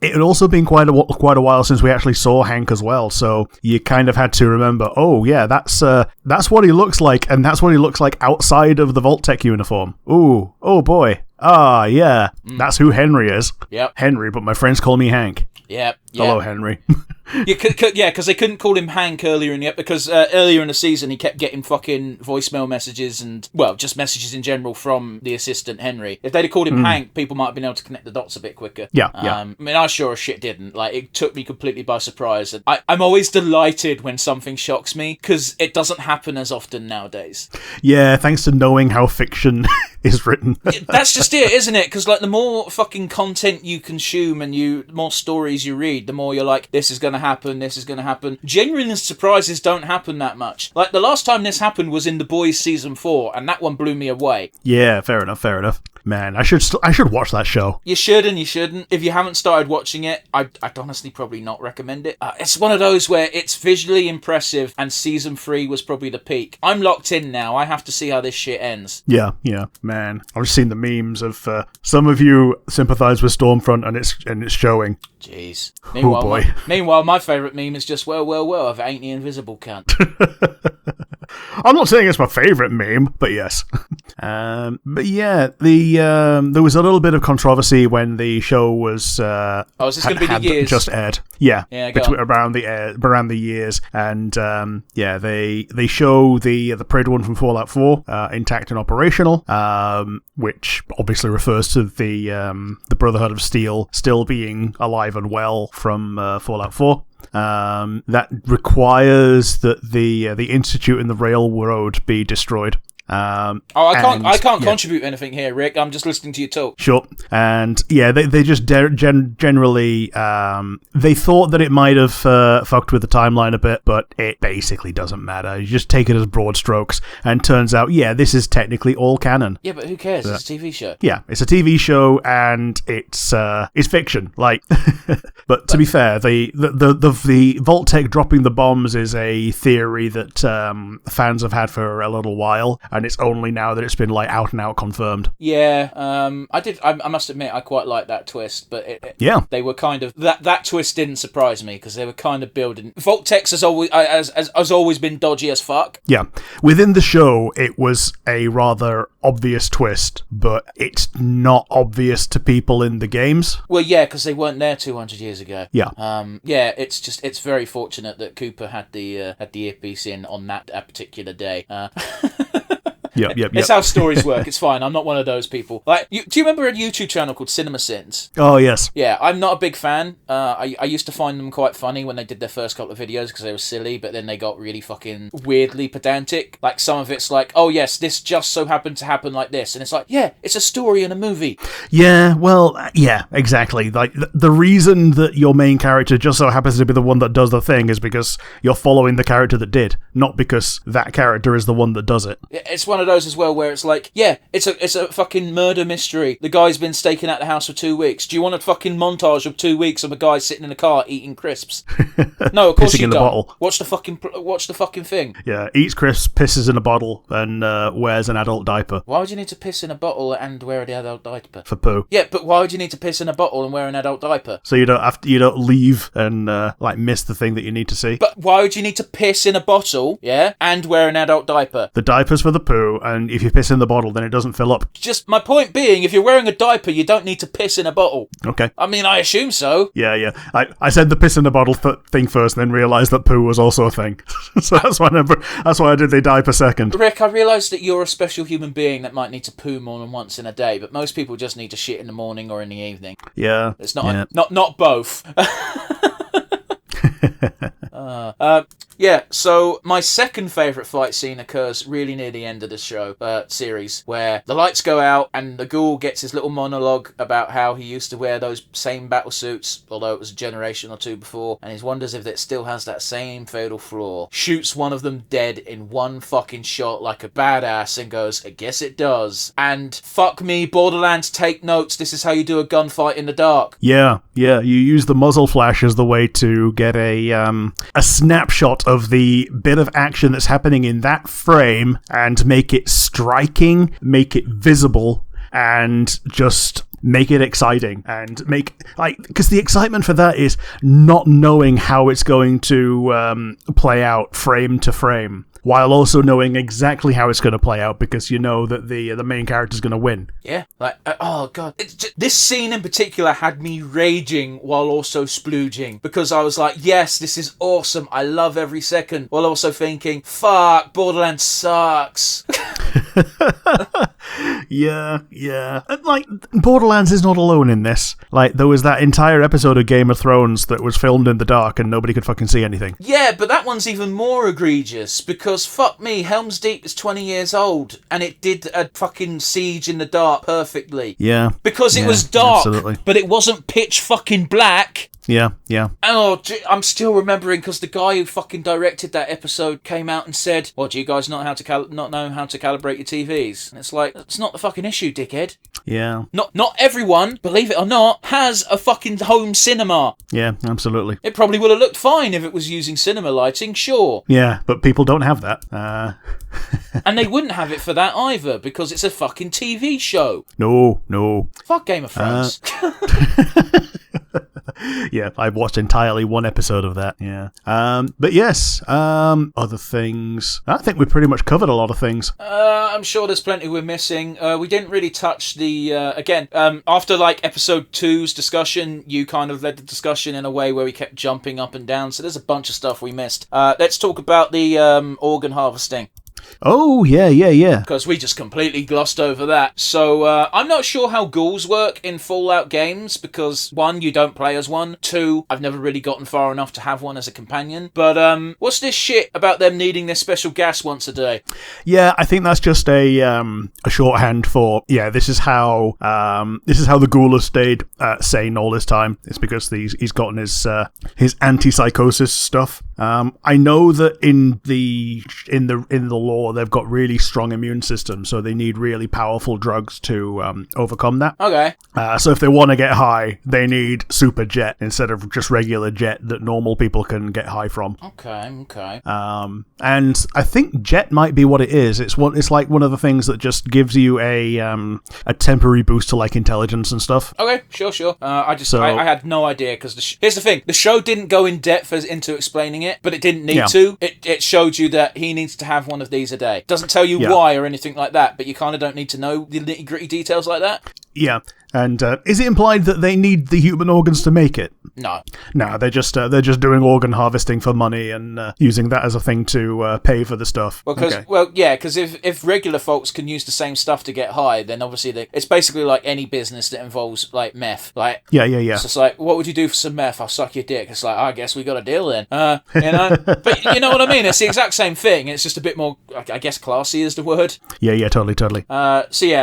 it had also been quite a while since we actually saw Hank as well. So you kind of had to remember, that's what he looks like, and that's what he looks like outside of the Vault-Tec uniform. Ooh, oh boy. Ah, yeah. That's who Henry is. Yep. Henry, but my friends call me Hank. Yep. Hello, Henry. Because they couldn't call him Hank earlier because earlier in the season he kept getting fucking voicemail messages and, just messages in general from the assistant Henry. If they'd have called him Hank, people might have been able to connect the dots a bit quicker. Yeah. I mean, I sure as shit didn't. Like, it took me completely by surprise. And I'm always delighted when something shocks me because it doesn't happen as often nowadays. Yeah, thanks to knowing how fiction is written. That's just it, isn't it? Because, like, the more fucking content you consume and the more stories you read, the more you're like, this is going to happen. Genuine surprises don't happen that much. Like, the last time this happened was in The Boys Season 4, and that one blew me away. Yeah, fair enough. Man, I should watch that show. You should and you shouldn't. If you haven't started watching it, I'd honestly probably not recommend it. It's one of those where it's visually impressive, and Season 3 was probably the peak. I'm locked in now. I have to see how this shit ends. Yeah, man. I've seen the memes of some of you sympathise with Stormfront, and it's showing. Jeez. Meanwhile, my favourite meme is just, well, if it ain't the invisible cunt. I'm not saying it's my favourite meme, but yes. But yeah, there was a little bit of controversy when the show was is this going to be the years? Just aired. Yeah, around the years, and they show the Pred one from Fallout 4 intact and operational, which obviously refers to the Brotherhood of Steel still being alive and well from Fallout 4. That requires that the Institute and the Railroad be destroyed. I can't contribute anything here, Rick. I'm just listening to you talk. Sure. And they just generally they thought that it might have fucked with the timeline a bit, but it basically doesn't matter. You just take it as broad strokes, and turns out, this is technically all canon. Yeah, but who cares? It's a TV show. Yeah, it's a TV show, and it's fiction. Like, but to be fair, the Vault-Tec dropping the bombs is a theory that fans have had for a little while. and it's only now that it's been like out and out confirmed. Yeah, I must admit, I quite like that twist, but they were kind of that twist didn't surprise me because they were kind of building. Voltex has always been dodgy as fuck. Yeah, within the show, it was a rather obvious twist, but it's not obvious to people in the games. Well, yeah, because they weren't there 200 years ago. Yeah. It's very fortunate that Cooper had the earpiece in on that particular day. Yep. It's how stories work. It's fine. I'm not one of those people. Like, do you remember a YouTube channel called Cinema Sins? Oh, yes. Yeah, I'm not a big fan. I used to find them quite funny when they did their first couple of videos because they were silly, but then they got really fucking weirdly pedantic. Like, some of it's like, oh yes, this just so happened to happen like this. And it's like, yeah, it's a story in a movie. Yeah, well, yeah, exactly. Like, the reason that your main character just so happens to be the one that does the thing is because you're following the character that did, not because that character is the one that does it. It's one of those as well where it's like, yeah, it's a fucking murder mystery. The guy's been staking out the house for 2 weeks. Do you want a fucking montage of 2 weeks of a guy sitting in a car eating crisps? No, of course you don't. Bottle. Watch the fucking thing. Yeah, eats crisps, pisses in a bottle, and wears an adult diaper. Why would you need to piss in a bottle and wear an adult diaper? For poo. Yeah, but why would you need to piss in a bottle and wear an adult diaper? So you don't leave and miss the thing that you need to see. But why would you need to piss in a bottle, yeah, and wear an adult diaper? The diaper's for the poo, and if you piss in the bottle, then it doesn't fill up. Just my point being, if you're wearing a diaper, you don't need to piss in a bottle. Okay. I mean, I assume so. Yeah. I said the piss in the bottle thing first, and then realised that poo was also a thing. So that's why I did the diaper second. Rick, I realise that you're a special human being that might need to poo more than once in a day, but most people just need to shit in the morning or in the evening. Yeah. It's not both. So my second favourite fight scene occurs really near the end of the show, series, where the lights go out and the ghoul gets his little monologue about how he used to wear those same battle suits, although it was a generation or two before, and he wonders if it still has that same fatal flaw. Shoots one of them dead in one fucking shot like a badass and goes, I guess it does. And fuck me, Borderlands, take notes, this is how you do a gunfight in the dark. Yeah, you use the muzzle flash as the way to get a snapshot of the bit of action that's happening in that frame and make it striking, make it visible, and just make it exciting and because the excitement for that is not knowing how it's going to play out frame to frame, while also knowing exactly how it's going to play out because you know that the main character's going to win. Yeah, oh god. This scene in particular had me raging while also splooging because I was like, yes, this is awesome, I love every second, while also thinking, fuck, Borderlands sucks. Yeah. And, Borderlands is not alone in this. There was that entire episode of Game of Thrones that was filmed in the dark and nobody could fucking see anything. Yeah, but that one's even more egregious because, fuck me, Helm's Deep is 20 years old and it did a fucking siege in the dark perfectly. Yeah. Because it was dark, absolutely. But it wasn't pitch fucking black. Yeah. Oh, I'm still remembering because the guy who fucking directed that episode came out and said, "Well, do you guys not know how to calibrate your TVs?" And it's like, that's not the fucking issue, dickhead. Yeah. Not everyone, believe it or not, has a fucking home cinema. Yeah, absolutely. It probably would have looked fine if it was using cinema lighting, sure. Yeah, but people don't have that. And they wouldn't have it for that either because it's a fucking TV show. No. Fuck Game of Thrones. Yeah, I've watched entirely one episode of that, yeah. But yes, other things. I think we've pretty much covered a lot of things. I'm sure there's plenty we're missing. We didn't really touch the, after episode 2's discussion, you kind of led the discussion in a way where we kept jumping up and down, so there's a bunch of stuff we missed. Let's talk about the organ harvesting. Oh, yeah. Because we just completely glossed over that. So, I'm not sure how ghouls work in Fallout games, because 1, you don't play as one, 2, I've never really gotten far enough to have one as a companion. But, what's this shit about them needing this special gas once a day? Yeah, I think that's just a shorthand for, this is how the ghoul has stayed sane all this time. It's because he's gotten his antipsychosis stuff. I know that in the lore or they've got really strong immune systems, so they need really powerful drugs to overcome that. Okay. So if they want to get high, they need super jet instead of just regular jet that normal people can get high from. Okay. And I think jet might be what it is. It's like one of the things that just gives you a temporary boost to like intelligence and stuff. Okay, sure. I had no idea, because here's the thing: the show didn't go in depth into explaining it, but it didn't need to. It showed you that he needs to have one of these a day. Doesn't tell you why or anything like that, but you kind of don't need to know the nitty gritty details like that. Yeah. And is it implied that they need the human organs to make it? No, they're just doing organ harvesting for money and using that as a thing to pay for the stuff. Because if regular folks can use the same stuff to get high, then obviously it's basically like any business that involves like meth. Like It's just like, what would you do for some meth? I'll suck your dick. It's like, I guess we got a deal then. But you know what I mean? It's the exact same thing. It's just a bit more, I guess, classy is the word. Yeah, totally.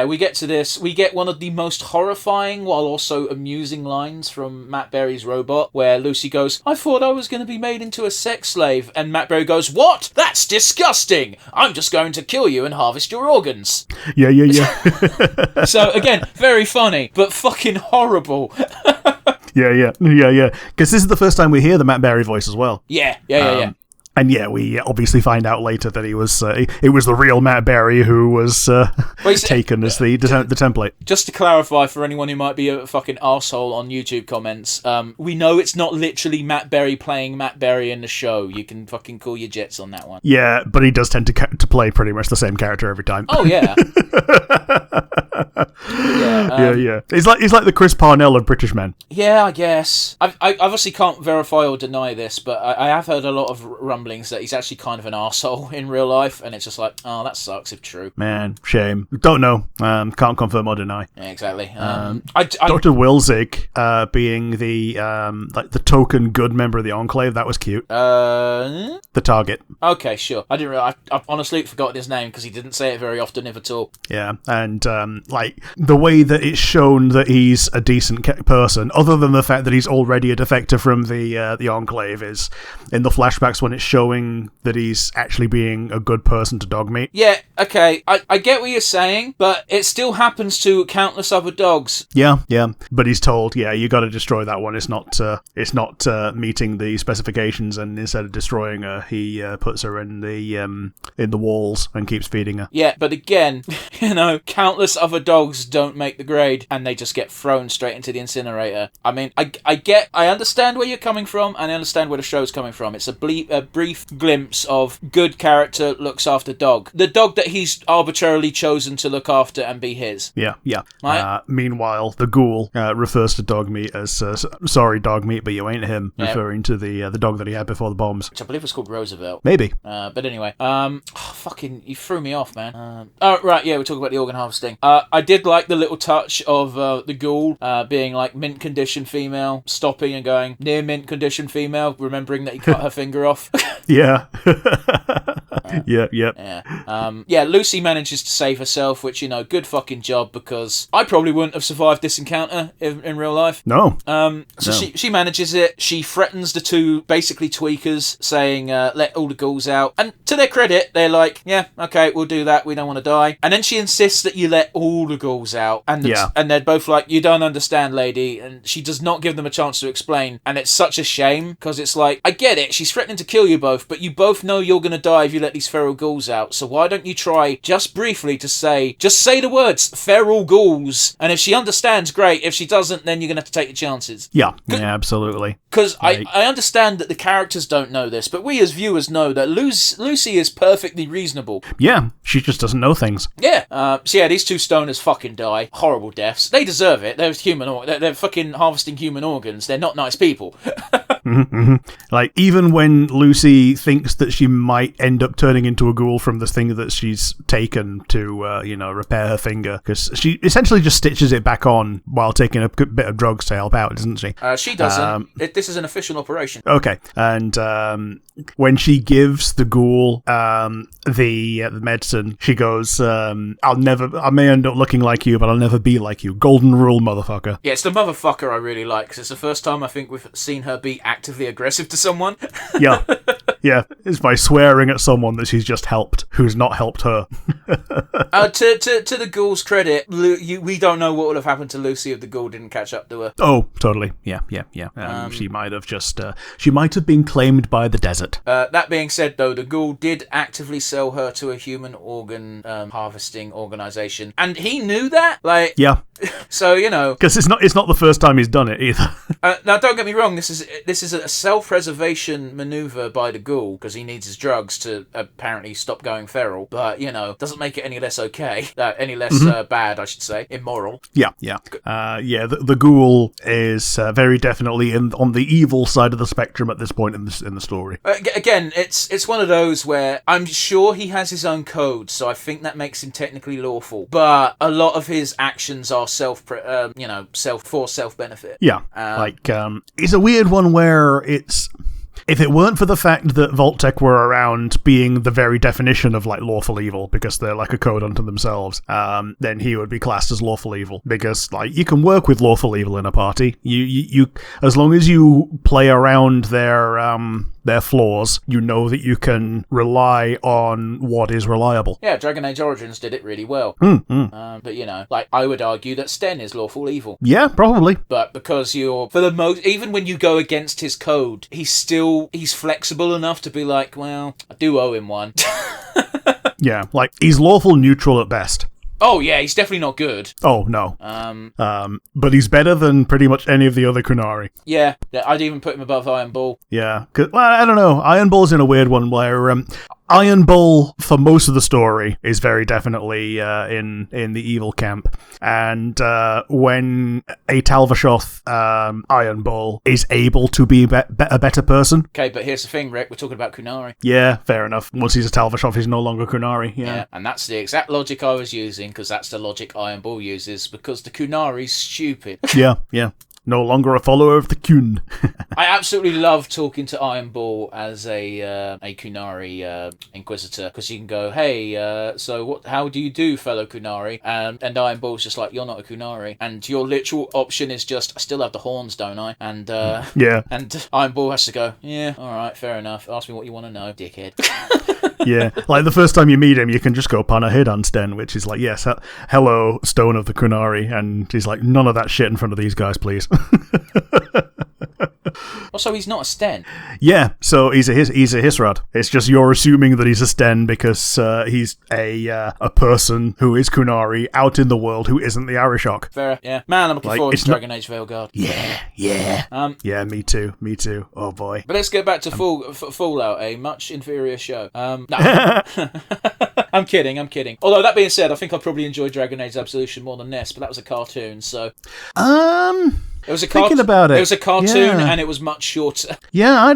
We get to this. We get one of the most horrifying while also amusing lines from Matt Berry's robot, where Lucy goes, "I thought I was going to be made into a sex slave," and Matt Berry goes, "What? That's disgusting! I'm just going to kill you and harvest your organs." Yeah. So again, very funny, but fucking horrible. Yeah. Because this is the first time we hear the Matt Berry voice as well. Yeah. And we obviously find out later that it was the real Matt Berry who was taken as the template. Just to clarify for anyone who might be a fucking arsehole on YouTube comments, we know it's not literally Matt Berry playing Matt Berry in the show. You can fucking call your jets on that one. Yeah, but he does tend to play pretty much the same character every time. Oh, yeah. Yeah. He's like the Chris Parnell of British men. Yeah, I guess. I obviously can't verify or deny this, but I have heard a lot of rumblings that he's actually kind of an arsehole in real life, and it's just like, oh, that sucks if true. Man, shame. Don't know. Can't confirm or deny. Yeah, exactly. Dr. Wilzig being the token good member of the Enclave, that was cute. The target. Okay, sure. I didn't. I honestly forgot his name because he didn't say it very often, if at all. Yeah, and the way that it's shown that he's a decent person, other than the fact that he's already a defector from the Enclave, is in the flashbacks when it's showing that he's actually being a good person to Dogmeat. Yeah, okay, I get what you're saying, but it still happens to countless other dogs. Yeah, but he's told, you got to destroy that one. It's not meeting the specifications, and instead of destroying her, he puts her in the walls and keeps feeding her. Yeah, but again, countless other dogs don't make the grade, and they just get thrown straight into the incinerator. I mean, I understand where you're coming from, and I understand where the show's coming from. It's a brief glimpse of good character looks after dog. The dog that he's arbitrarily chosen to look after and be his. Yeah. Right? Meanwhile, the ghoul refers to Dogmeat as, sorry, Dogmeat, but you ain't him, referring to the dog that he had before the bombs. Which I believe was called Roosevelt. Maybe. But anyway, fucking, you threw me off, man. We're talking about the organ harvesting. I did like the little touch of the ghoul being like mint condition female, stopping and going near mint condition female, remembering that he cut her finger off. Yeah. Yeah. Lucy manages to save herself, which, good fucking job, because I probably wouldn't have survived this encounter in real life. No. She manages it. She threatens the two basically tweakers, saying, let all the ghouls out. And to their credit, they're like, yeah, okay, we'll do that. We don't want to die. And then she insists that you let all the ghouls out. And they're both like, you don't understand, lady. And she does not give them a chance to explain. And it's such a shame, because it's like, I get it. She's threatening to kill you both, but you both know you're going to die if you let these feral ghouls out. So why don't you try just briefly to say the words feral ghouls, and if she understands, great. If she doesn't, then you're going to have to take your chances. Yeah, absolutely. Because I understand that the characters don't know this, but we as viewers know that Lucy is perfectly reasonable. Yeah, she just doesn't know things. Yeah. These two stoners fucking die. Horrible deaths. They deserve it. They're fucking harvesting human organs. They're not nice people. Like, even when Lucy thinks that she might end up turning into a ghoul from the thing that she's taken to, repair her finger, because she essentially just stitches it back on while taking a bit of drugs to help out, doesn't she? She doesn't. This is an official operation. Okay. And when she gives the ghoul the medicine, she goes, I may end up looking like you, but I'll never be like you. Golden rule, motherfucker. Yeah, it's the motherfucker I really like, because it's the first time I think we've seen her be actively aggressive to someone. Yeah, it's by swearing at someone that she's just helped, who's not helped her. To the Ghoul's credit, we don't know what would have happened to Lucy if the Ghoul didn't catch up to her. Oh, totally. Yeah. She might have she might have been claimed by the desert. That being said, though, the Ghoul did actively sell her to a human organ harvesting organization, and he knew that. Like, yeah. So, you know, because it's not the first time he's done it either. Now, don't get me wrong. This is a self-preservation maneuver by the Ghoul because he needs his drugs to apparently stop going feral. But you know, doesn't make it any less okay, any less bad, I should say, immoral. Yeah. The Ghoul is very definitely on the evil side of the spectrum at this point in the story. Again, it's one of those where I'm sure he has his own code, so I think that makes him technically lawful. But a lot of his actions are self-benefit. Yeah, it's a weird one where it's. If it weren't for the fact that Vault-Tec were around being the very definition of, like, lawful evil, because they're like a code unto themselves, then he would be classed as lawful evil. Because, like, you can work with lawful evil in a party. You as long as you play around their flaws, you know that you can rely on what is reliable. Yeah, Dragon Age Origins did it really well. But, you know, like, I would argue that Sten is lawful evil. Yeah, probably. But because even when you go against his code, he's flexible enough to be like, well, I do owe him one. Yeah, like, he's lawful neutral at best. Oh, yeah, he's definitely not good. Oh, no. But he's better than pretty much any of the other Kunari. Yeah, I'd even put him above Iron Bull. Yeah, I don't know. Iron Bull's in a weird one where Iron Bull, for most of the story, is very definitely in the evil camp. And when a Talvashoth Iron Bull is able to be a better person... Okay, but here's the thing, Rick. We're talking about Kunari. Yeah, fair enough. Once he's a Talvashoth, he's no longer Kunari. Yeah, and that's the exact logic I was using, because that's the logic Iron Bull uses, because the Kunari's stupid. Yeah. No longer a follower of the Kun. I absolutely love talking to Iron Bull as a Kunari Inquisitor, because you can go, hey, so how do you do, fellow Kunari? And Iron Bull's just like, you're not a Kunari. And your literal option is just, I still have the horns, don't I? And yeah. And Iron Bull has to go, yeah, alright, fair enough. Ask me what you want to know, dickhead. Yeah, like the first time you meet him, you can just go Panahid on Sten, which is like, yes, hello, Stone of the Kunari, and he's like, none of that shit in front of these guys, please. Also, he's not a Sten. Yeah, so he's a Hisrad. It's just you're assuming that he's a Sten because he's a person who is Kunari out in the world who isn't the Arishok. Fair, yeah. Man, I'm looking forward to Dragon Age Veilguard. Yeah. Yeah, me too. Oh boy. But let's get back to Fallout, a much inferior show. No. I'm kidding. Although, that being said, I think I probably enjoyed Dragon Age Absolution more than this, but that was a cartoon, so... It was a thinking about it. It was a cartoon, and it was much shorter. Yeah,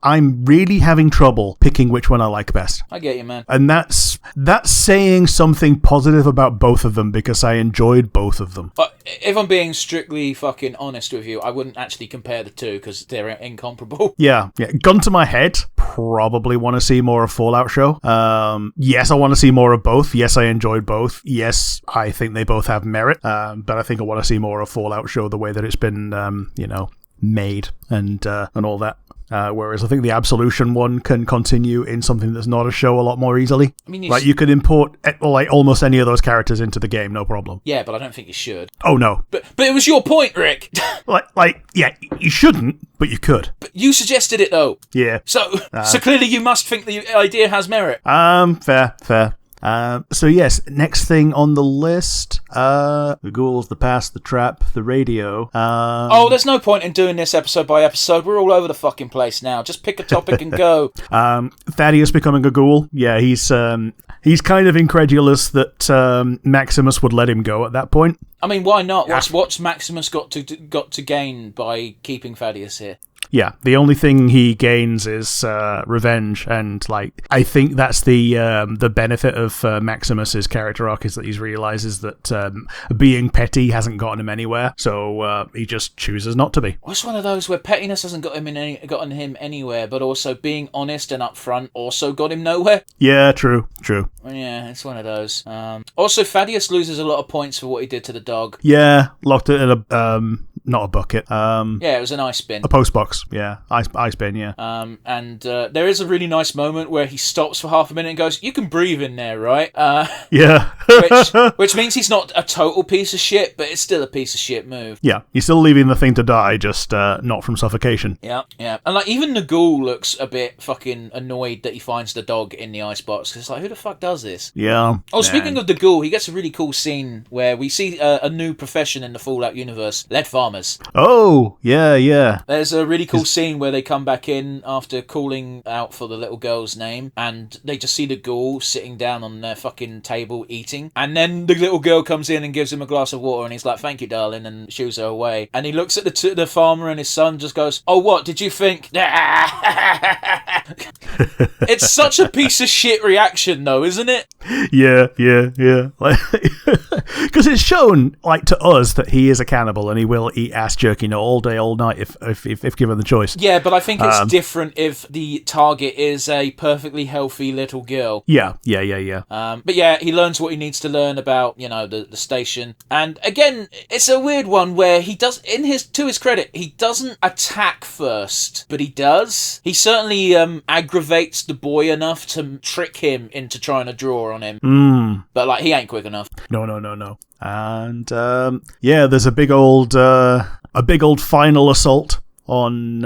I'm really having trouble picking which one I like best. I get you, man. And that's saying something positive about both of them because I enjoyed both of them. But if I'm being strictly fucking honest with you, I wouldn't actually compare the two because they're incomparable. Yeah. Gun to my head, probably want to see more of Fallout show. Yes, I want to see more of both. Yes, I enjoyed both. Yes, I think they both have merit. But I think I want to see more of Fallout show the way that it's been, made and all that. Whereas I think the Absolution one can continue in something that's not a show a lot more easily. I mean, you could import almost any of those characters into the game, no problem. Yeah, but I don't think you should. Oh no. But it was your point, Rick. Yeah, you shouldn't, but you could. But you suggested it though. Yeah. So clearly you must think the idea has merit. Fair. So yes, next thing on the list, the ghouls, the past, the trap, the radio. There's no point in doing this episode by episode. We're all over the fucking place now. Just pick a topic and go. Thaddeus becoming a ghoul. Yeah, he's kind of incredulous that Maximus would let him go at that point. I mean, why not? What's Maximus got to gain by keeping Thaddeus here? Yeah, the only thing he gains is revenge, and I think that's the benefit of Maximus's character arc is that he realizes that being petty hasn't gotten him anywhere, so he just chooses not to be. Well, it's one of those where pettiness hasn't gotten him anywhere, but also being honest and upfront also got him nowhere. Yeah, true. Yeah, it's one of those. Also, Thaddeus loses a lot of points for what he did to the dog. Yeah, locked it in a not a bucket. Yeah, it was an ice bin. A post box. Yeah, ice bin. Yeah. And there is a really nice moment where he stops for half a minute and goes, "You can breathe in there, right?" Yeah. which means he's not a total piece of shit, but it's still a piece of shit move. Yeah, he's still leaving the thing to die, just not from suffocation. Yeah. And like even the ghoul looks a bit fucking annoyed that he finds the dog in the icebox. Cause it's like, who the fuck does this? Yeah. Oh, speaking of the ghoul, he gets a really cool scene where we see a new profession in the Fallout universe: lead farmers. Oh, yeah. There's a really cool scene where they come back in after calling out for the little girl's name, and they just see the ghoul sitting down on their fucking table eating. And then the little girl comes in and gives him a glass of water, and he's like, "Thank you, darling," and shoos her away. And he looks at the farmer and his son, just goes, "Oh, what did you think?" It's such a piece of shit reaction, though, isn't it? Yeah. Because it's shown, like, to us that he is a cannibal and he will eat ass jerky all day, all night if given the choice. Yeah, but I think it's different if the target is a perfectly healthy little girl. Yeah. But yeah, he learns what he needs to learn about, the station. And again, it's a weird one where he does, to his credit, he doesn't attack first, but he does. He certainly aggravates the boy enough to trick him into trying to draw on him. But like, he ain't quick enough. No. And there's a big old final assault on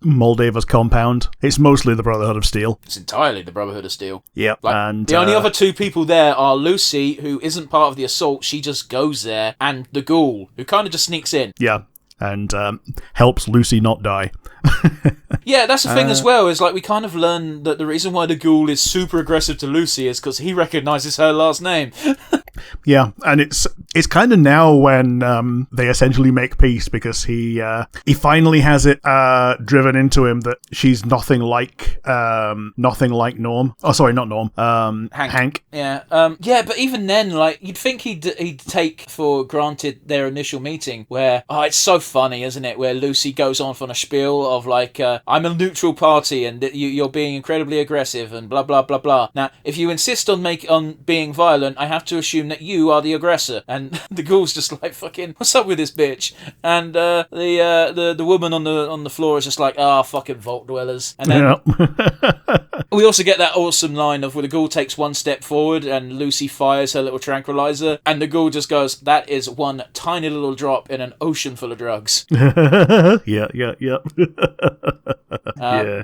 Moldaver's compound. It's mostly the Brotherhood of Steel. It's entirely the Brotherhood of Steel. Yep. And the only other two people there are Lucy, who isn't part of the assault. She just goes there, and the ghoul, who kind of just sneaks in. Yeah. And helps Lucy not die. Yeah, that's the thing as well, is like we kind of learn that the reason why the ghoul is super aggressive to Lucy is because he recognises her last name. Yeah, and it's kind of now when they essentially make peace, because he finally has it driven into him that she's nothing like Norm. Oh, sorry, not Norm. Hank. Yeah. But even then, like, you'd think he'd take for granted their initial meeting, where it's so funny, isn't it? Where Lucy goes on a spiel of like, I'm a neutral party and you're being incredibly aggressive and blah blah blah blah. Now, if you insist on being violent, I have to assume that you are the aggressor. And the ghoul's just like, fucking, what's up with this bitch? And the woman on the floor is just like, fucking vault dwellers. And then we also get that awesome line of where the ghoul takes one step forward and Lucy fires her little tranquilizer, and the ghoul just goes, "That is one tiny little drop in an ocean full of drugs." Yeah.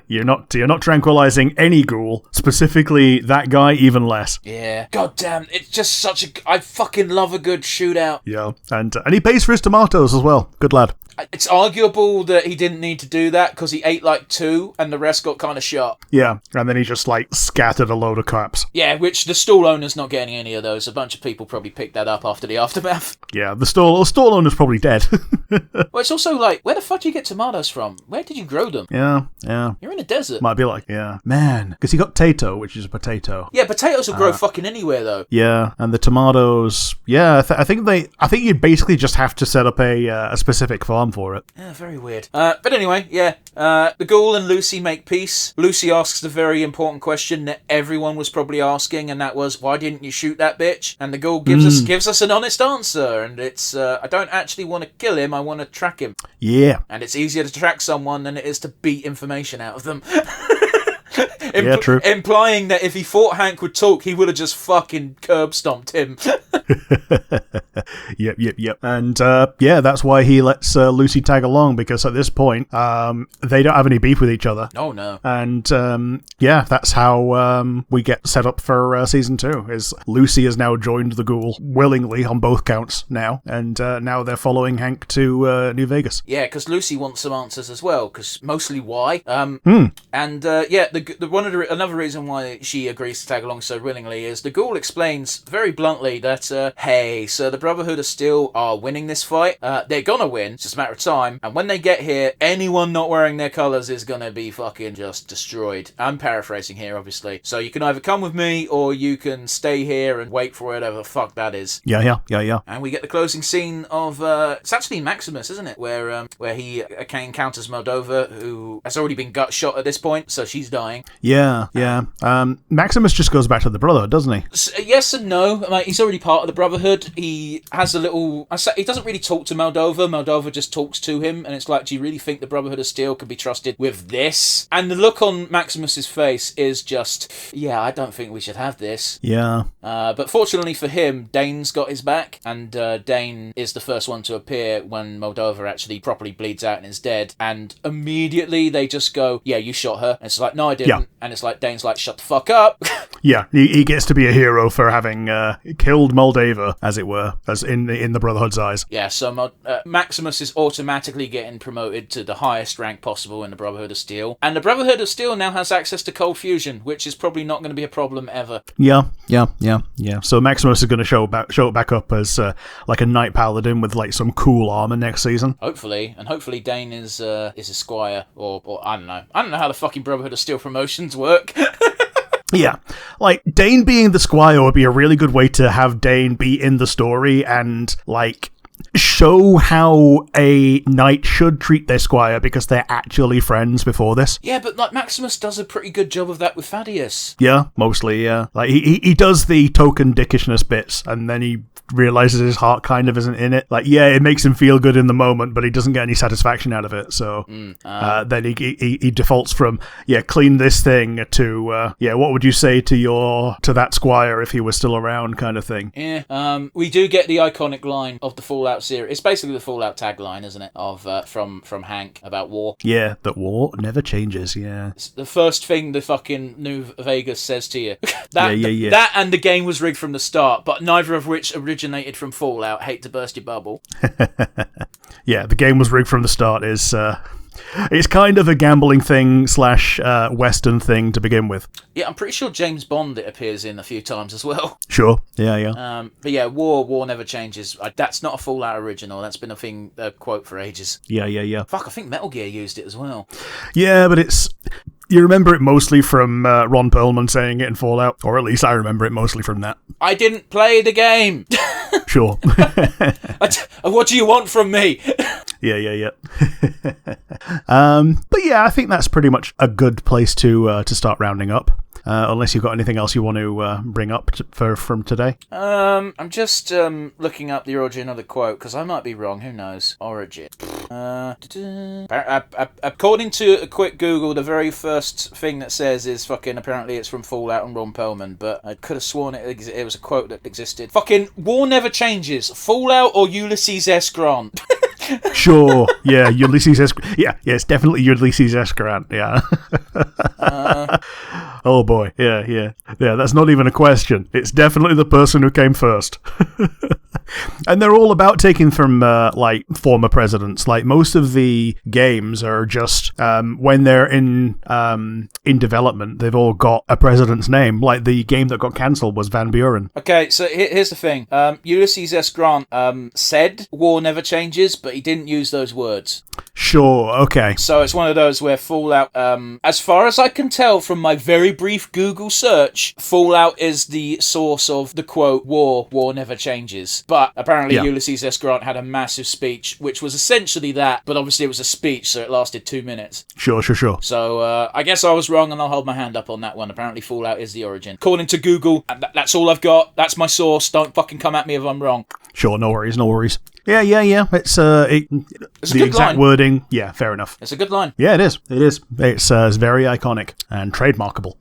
You're not tranquilizing any ghoul, specifically that guy, even less. Yeah. God damn, it's just I fucking love a good shootout. Yeah, and he pays for his tomatoes as well. Good lad. It's arguable that he didn't need to do that because he ate like 2 and the rest got kind of shot. Yeah, and then he just like scattered a load of caps. Yeah, which the stall owner's not getting any of those. A bunch of people probably picked that up after the aftermath. Yeah, the stall owner's probably dead. Well, it's also like, where the fuck do you get tomatoes from? Where did you grow them? Yeah. You're in a desert. Might be like, yeah. Man, because he got tato, which is a potato. Yeah, potatoes will grow fucking anywhere, though. Yeah, and the tomatoes, yeah, I think you basically just have to set up a specific farm for it. Yeah, very weird. But anyway, yeah, the ghoul and Lucy make peace. Lucy asks the very important question that everyone was probably asking, and that was, why didn't you shoot that bitch? And the ghoul gives us an honest answer, and it's, I don't actually want to kill him, I want to track him. Yeah. And it's easier to track someone than it is to beat information out of them. Yeah, true. Implying that if he thought Hank would talk, he would have just fucking curb stomped him. Yep. And that's why he lets Lucy tag along, because at this point, they don't have any beef with each other. Oh no. And that's how we get set up for season 2. Is Lucy has now joined the ghoul willingly on both counts now, and now they're following Hank to New Vegas. Yeah, because Lucy wants some answers as well, because mostly why. And another reason why she agrees to tag along so willingly is the ghoul explains very bluntly that hey, so the Brotherhood of Steel are winning this fight. They're gonna win. It's just a matter of time. And when they get here, anyone not wearing their colours is gonna be fucking just destroyed. I'm paraphrasing here, obviously. So you can either come with me or you can stay here and wait for whatever the fuck that is. Yeah. And we get the closing scene of it's actually Maximus, isn't it? Where he encounters Moldova, who has already been gut shot at this point, so she's dying. lying. Yeah. Maximus just goes back to the Brotherhood, doesn't he? Yes and no. I mean, he's already part of the Brotherhood. He has a little... he doesn't really talk to Moldova. Moldova just talks to him, and it's like, do you really think the Brotherhood of Steel can be trusted with this? And the look on Maximus's face is just, yeah, I don't think we should have this. Yeah. But fortunately for him, Dane's got his back, and Dane is the first one to appear when Moldova actually properly bleeds out and is dead. And immediately they just go, yeah, you shot her. And it's like, no, I didn't. Yeah. And it's like, Dane's like, shut the fuck up. Yeah, he gets to be a hero for having killed Moldava, as it were, as in the Brotherhood's eyes. Yeah, so Maximus is automatically getting promoted to the highest rank possible in the Brotherhood of Steel. And the Brotherhood of Steel now has access to cold fusion, which is probably not going to be a problem ever. Yeah. So Maximus is going to show it back up as like a Knight Paladin with like some cool armor next season. Hopefully, and hopefully Dane is a squire, or I don't know. I don't know how the fucking Brotherhood of Steel promotions work. Yeah, like Dane being the squire would be a really good way to have Dane be in the story and like show how a knight should treat their squire because they're actually friends before this. Yeah, but like Maximus does a pretty good job of that with Thaddeus. Yeah, mostly, yeah. Like he does the token dickishness bits and then he realizes his heart kind of isn't in it. Like, yeah, it makes him feel good in the moment, but he doesn't get any satisfaction out of it. So then he defaults from, yeah, clean this thing to, yeah, what would you say to that squire if he was still around kind of thing. Yeah, we do get the iconic line of the Fallout series. It's basically the Fallout tagline, isn't it? Of from Hank about war. Yeah, that war never changes, yeah. It's the first thing the fucking New Vegas says to you. Yeah. That and the game was rigged from the start, but neither of which originated from Fallout. Hate to burst your bubble. Yeah, the game was rigged from the start is it's kind of a gambling thing / Western thing to begin with. Yeah, I'm pretty sure James Bond it appears in a few times as well. Sure, yeah. But yeah, war never changes. That's not a Fallout original. That's been a quote for ages. Yeah. Fuck, I think Metal Gear used it as well. Yeah, but you remember it mostly from Ron Perlman saying it in Fallout, or at least I remember it mostly from that. I didn't play the game. Sure. What do you want from me? Yeah. But yeah, I think that's pretty much a good place to start rounding up. Unless you've got anything else you want to bring up from today. I'm just looking up the origin of the quote, because I might be wrong, who knows? Origin. According to a quick Google, the very first thing that says is fucking, apparently it's from Fallout and Ron Perlman, but I could have sworn it was a quote that existed. Fucking, war never changes. Fallout or Ulysses S. Grant? Sure, yeah, Ulysses S. Yeah, it's definitely Ulysses S. Grant, yeah. Oh boy, yeah, that's not even a question. It's definitely the person who came first. And they're all about taking from, like, former presidents. Like, most of the games are just, when they're in development, they've all got a president's name. Like, the game that got cancelled was Van Buren. Okay, so here's the thing. Ulysses S. Grant said war never changes, but he didn't use those words. Sure, okay. So it's one of those where Fallout, as far as I can tell from my very brief Google search, Fallout is the source of the quote, war never changes. But apparently Ulysses S. Grant had a massive speech, which was essentially that, but obviously it was a speech, so it lasted 2 minutes. Sure. So I guess I was wrong, and I'll hold my hand up on that one. Apparently Fallout is the origin. According to Google, that's all I've got. That's my source. Don't fucking come at me if I'm wrong. Sure, no worries. Yeah. It's the exact line. Wording. Yeah, fair enough. It's a good line. Yeah, it is. It's very iconic and trademarkable.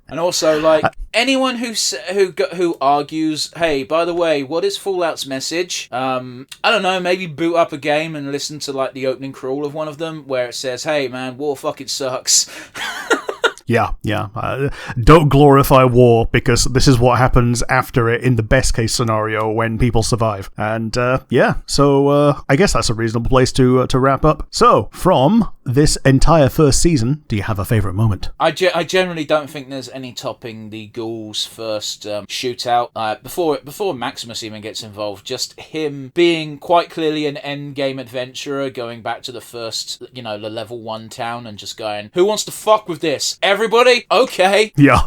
And also, like, anyone who argues, hey, by the way, what is Fallout's message? I don't know, maybe boot up a game and listen to, like, the opening crawl of one of them where it says, hey, man, war fucking sucks. Yeah. Don't glorify war, because this is what happens after it in the best case scenario when people survive. And so I guess that's a reasonable place to wrap up. So, from this entire first season, do you have a favourite moment? I generally don't think there's any topping the Ghouls' first shootout. Before Maximus even gets involved, just him being quite clearly an endgame adventurer, going back to the first, the level 1 town and just going, who wants to fuck with this? Everybody? Okay. Yeah.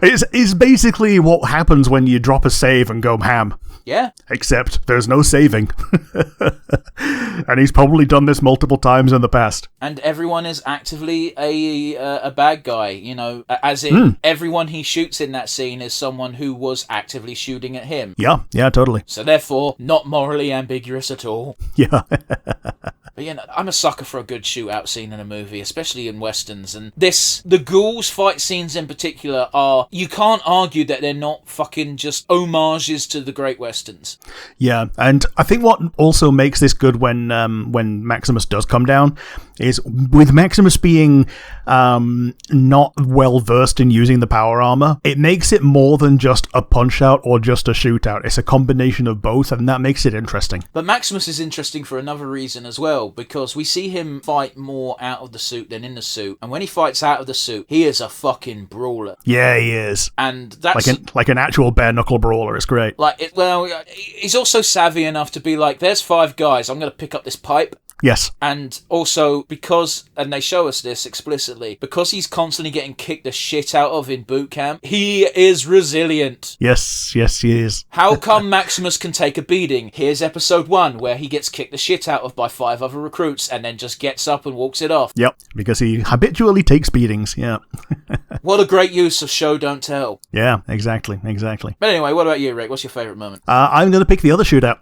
It's basically what happens when you drop a save and go ham. Yeah. Except there's no saving. And he's probably done this multiple times in the past. And everyone is actively a bad guy, you know, as in everyone he shoots in that scene is someone who was actively shooting at him. Yeah, totally. So therefore, not morally ambiguous at all. Yeah. But, you know, I'm a sucker for a good shootout scene in a movie, especially in westerns. And the ghouls fight scenes in particular you can't argue that they're not fucking just homages to the great westerns. Yeah, and I think what also makes this good when Maximus does come down is with Maximus being not well versed in using the power armor, it makes it more than just a punch out or just a shootout. It's a combination of both, and that makes it interesting. But Maximus is interesting for another reason as well, because we see him fight more out of the suit than in the suit, and when he fights out of the suit, he is a fucking brawler. Yeah, he is. And that's like an actual bare knuckle brawler. It's great. He's also savvy enough to be like, there's 5 guys, I'm going to pick up this pipe. Yes. And also, and they show us this explicitly, because he's constantly getting kicked the shit out of in boot camp, he is resilient. Yes, he is. How come Maximus can take a beating? Here's episode 1, where he gets kicked the shit out of by 5 other recruits, and then just gets up and walks it off. Yep, because he habitually takes beatings, yeah. What a great use of show, don't tell. Yeah, exactly. But anyway, what about you, Rick? What's your favourite moment? I'm going to pick the other shootout.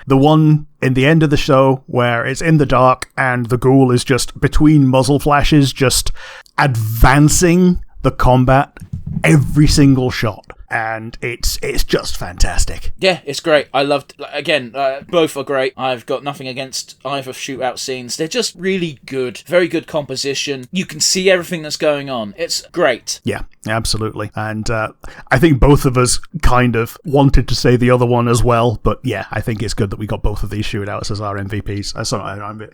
The one in the end of the show where it's in the dark and the ghoul is just between muzzle flashes, just advancing the combat every single shot. And it's just fantastic. Yeah, it's great. I loved, again, both are great. I've got nothing against either shootout scenes. They're just really good. Very good composition. You can see everything that's going on. It's great. Yeah, absolutely. And I think both of us kind of wanted to say the other one as well. But yeah, I think it's good that we got both of these shootouts as our MVPs.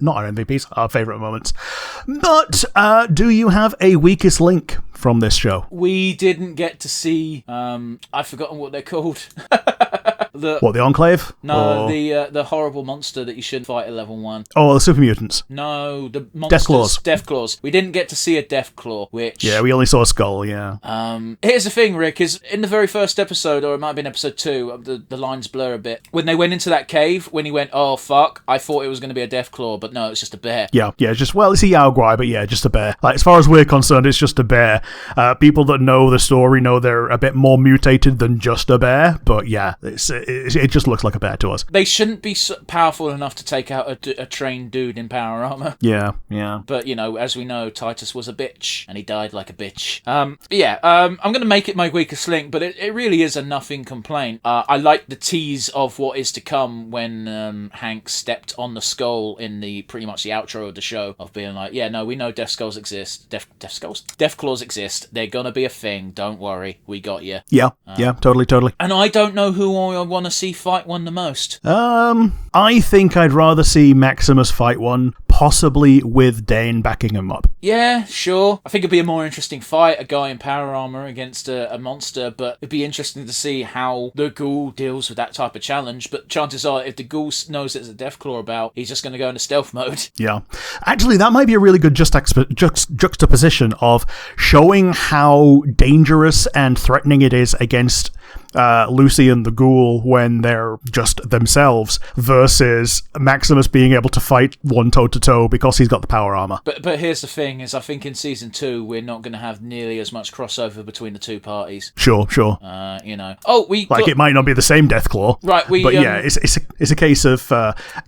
Not our MVPs, our favourite moments. But do you have a weakest link from this show? We didn't get to see... I've forgotten what they're called. The Enclave? No, the horrible monster that you shouldn't fight at level 1. Oh, the super mutants. No, the monsters. Death Claws. We didn't get to see a Death Claw, which... Yeah, we only saw a skull, yeah. Here's the thing, Rick, is in the very first episode, or it might have been episode 2, the lines blur a bit. When they went into that cave, when he went, oh, fuck, I thought it was going to be a Death Claw, but no, it's just a bear. Yeah, it's a Yaoguai, but yeah, just a bear. Like, as far as we're concerned, it's just a bear. People that know the story know they're a bit more mutated than just a bear, but yeah, it just looks like a bear to us. They shouldn't be powerful enough to take out a trained dude in power armor. Yeah. But, you know, as we know, Titus was a bitch, and he died like a bitch. I'm going to make it my weakest link, but it really is a nothing complaint. I like the tease of what is to come when Hank stepped on the skull in pretty much the outro of the show, of being like, yeah, no, we know Death Skulls exist. Death Claws exist. They're going to be a thing. Don't worry. We got you. Yeah, totally. And I don't know who I want to see fight one the most. I think I'd rather see Maximus fight one, possibly with Dane backing him up. Yeah, sure. I think it'd be a more interesting fight, a guy in power armor against a monster, but it'd be interesting to see how the ghoul deals with that type of challenge. But chances are, if the ghoul knows there's a Deathclaw about, he's just going to go into stealth mode. Yeah. Actually, that might be a really good juxtaposition of showing how dangerous and threatening it is against Lucy and the ghoul when they're just themselves, versus Maximus being able to fight one toe-to-toe because he's got the power armor. But here's the thing, is I think in Season 2 we're not going to have nearly as much crossover between the two parties. Sure. You know. Oh, it might not be the same Deathclaw. Right, but yeah, it's a case of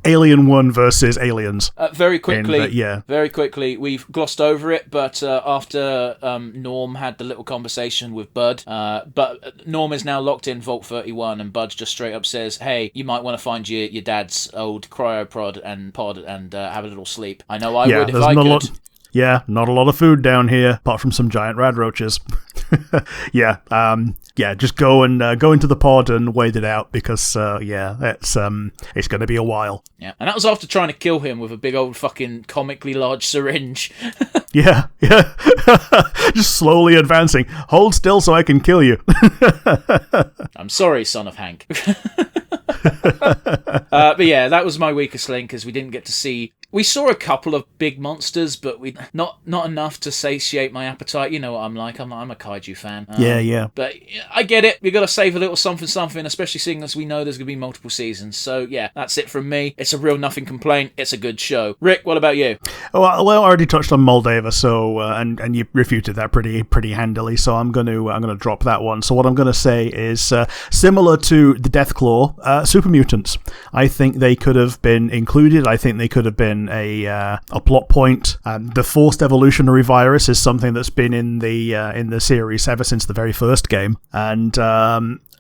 Alien 1 versus Aliens. Very quickly, we've glossed over it, but after Norm had the little conversation with Bud, but Norm is now locked in Vault 31, and Bud just straight up says, hey, you might want to find your dad's old cryopod and have a little sleep. I know I would if I could. Not a lot of food down here, apart from some giant rad roaches. Just go into the pod and wait it out, because it's going to be a while. Yeah, and that was after trying to kill him with a big old fucking comically large syringe. Yeah. Just slowly advancing. Hold still so I can kill you. I'm sorry, son of Hank. But yeah, that was my weakest link, because we didn't get to see. We saw a couple of big monsters, but we not enough to satiate my appetite. You know what I'm like. I'm a kaiju fan. Yeah. But I get it. We got to save a little something, especially seeing as we know there's going to be multiple seasons. So yeah, that's it from me. It's a real nothing complaint. It's a good show. Rick, what about you? Well, I already touched on Moldava, so and you refuted that pretty handily. So I'm gonna drop that one. So what I'm gonna say is similar to the Deathclaw, super mutants. I think they could have been included. I think they could have been a plot point. The forced evolutionary virus is something that's been in the series ever since the very first game, and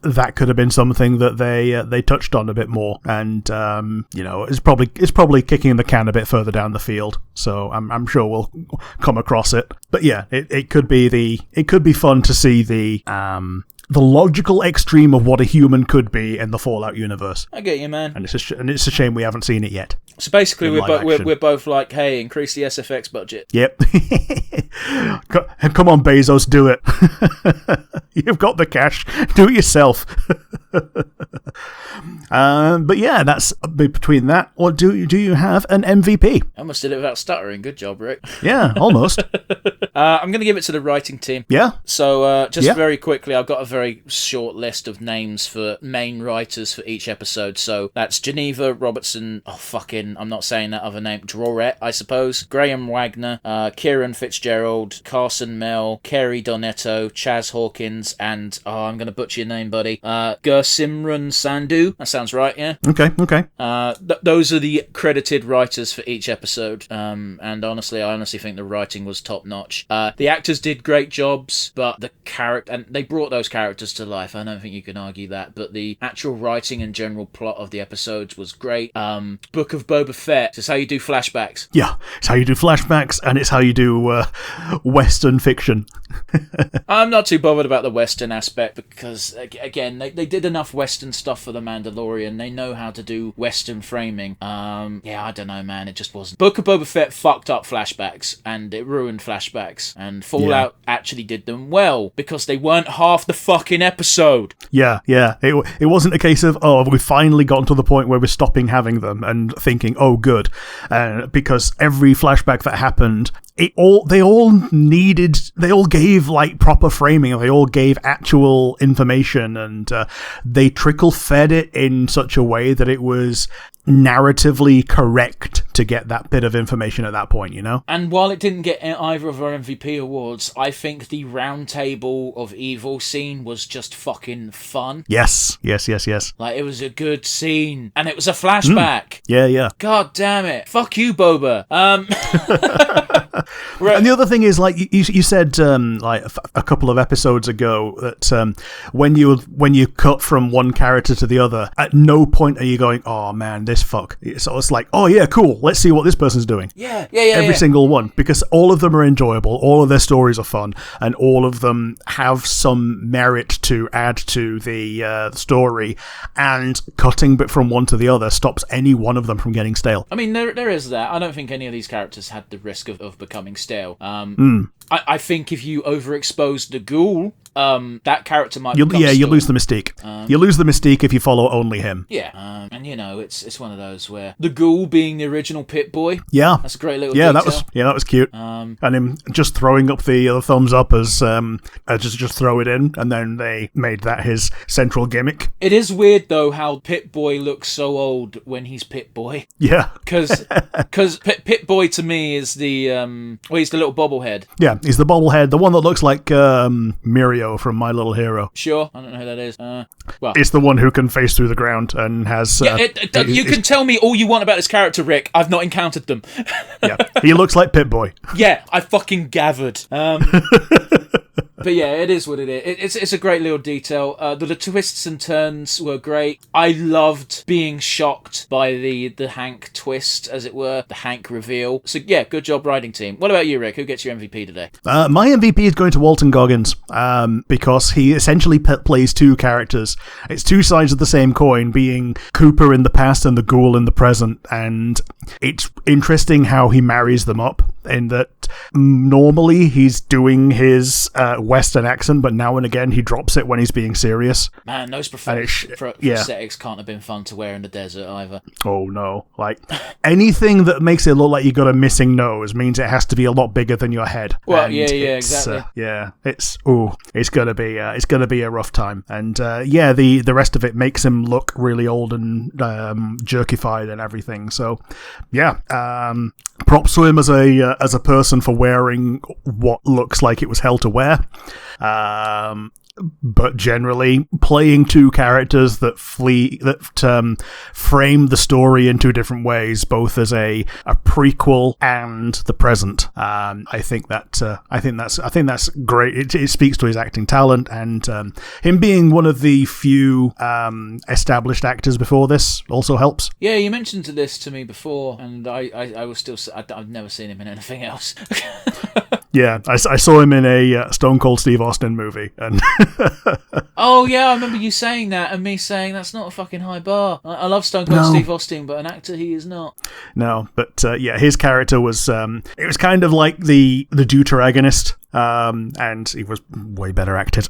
that could have been something that they touched on a bit more, and it's probably kicking the can a bit further down the field. So I'm sure we'll come across it. But yeah, it could be fun to see the logical extreme of what a human could be in the Fallout universe. I get you, man. And it's a shame we haven't seen it yet. So basically, we're both like, hey, increase the SFX budget. Yep. Come on, Bezos, do it. You've got the cash. Do it yourself. But yeah, that's between that. Or do you have an MVP? I almost did it without stuttering. Good job, Rick. Yeah, almost. I'm going to give it to the writing team. Yeah. So very quickly, I've got a very short list of names for main writers for each episode. So that's Geneva Robertson. Oh, I'm not saying that other name. Drawrett, I suppose. Graham Wagner, Kieran Fitzgerald, Carson Mell, Kerry Donetto, Chaz Hawkins, and I'm going to butcher your name, buddy. Gursimran Sandhu. That sounds right, yeah? Okay. Those are the credited writers for each episode. And I honestly think the writing was top notch. The actors did great jobs, but the character, and they brought those characters to life. I don't think you can argue that. But the actual writing and general plot of the episodes was great. Book of Boba Fett is how you do flashbacks. Yeah, it's how you do flashbacks, and it's how you do Western fiction. I'm not too bothered about the Western aspect, because again, they did enough Western stuff for The Mandalorian. They know how to do Western framing. I don't know, man. It just wasn't. Book of Boba Fett fucked up flashbacks, and it ruined flashbacks. And Fallout actually did them well, because they weren't half the fucking episode. Yeah. It wasn't a case of, we finally gotten to the point where we're stopping having them and thinking, oh, good. Because every flashback that happened, they all gave like proper framing. They all gave actual information, and they trickle fed it in such a way that it was narratively correct to get that bit of information at that point, you know? And while it didn't get either of our MVP awards, I think the Round Table of Evil scene was just fucking fun. Yes. Like, it was a good scene, and it was a flashback. Yeah. God damn it. Fuck you, Boba. And the other thing is, like you said, like a couple of episodes ago, that when you cut from one character to the other, at no point are you going, oh man, this fuck. So it's like, oh yeah, cool. Let's see what this person's doing. Yeah. Every single one, because all of them are enjoyable, all of their stories are fun, and all of them have some merit to add to the story. And cutting from one to the other stops any one of them from getting stale. I mean, there is that. I don't think any of these characters had the risk of becoming stale. I think if you overexpose the ghoul, that character might become you lose the mystique. You lose the mystique if you follow only him. Yeah, and it's one of those where the ghoul being the original Pip-Boy. Yeah, that's a great little detail. that was cute. And him just throwing up the thumbs up as just throw it in, and then they made that his central gimmick. It is weird though how Pip-Boy looks so old when he's Pip-Boy. Yeah, because Pip-Boy to me is the he's the little bobblehead. Yeah, he's the bobblehead, the one that looks like Mirio from My Little Hero. Sure, I don't know who that is. Well, it's the one who can face through the ground and has. You can tell me all you want about this character, Rick. I've not encountered them. Yeah, he looks like Pip-Boy. Yeah, I fucking gathered. But yeah, it is what it is. It's a great little detail. The twists and turns were great. I loved being shocked by the Hank twist, as it were, the Hank reveal. So yeah, good job, writing team. What about you, Rick? Who gets your MVP today? My MVP is going to Walton Goggins, because he essentially plays two characters. It's two sides of the same coin, being Cooper in the past and the Ghoul in the present, and it's interesting how he marries them up. in that normally he's doing his Western accent, but now and again he drops it when he's being serious. Man, those prosthetics can't have been fun to wear in the desert either. Oh no. Like, anything that makes it look like you got a missing nose means it has to be a lot bigger than your head. Well, yeah, exactly. It's gonna be a rough time. And the rest of it makes him look really old and jerkified and everything. So yeah, props to him as a person for wearing what looks like it was hell to wear. But generally, playing two characters that frame the story in two different ways, both as a prequel and the present. I think that's great. It speaks to his acting talent, and him being one of the few established actors before this also helps. Yeah, you mentioned this to me before, and I was still. I've never seen him in anything else. Yeah, I saw him in a Stone Cold Steve Austin movie, and oh yeah, I remember you saying that, and me saying that's not a fucking high bar. I love Stone Cold Steve Austin, but an actor he is not. No, but his character was it was kind of like the deuteragonist, and he was way better acted.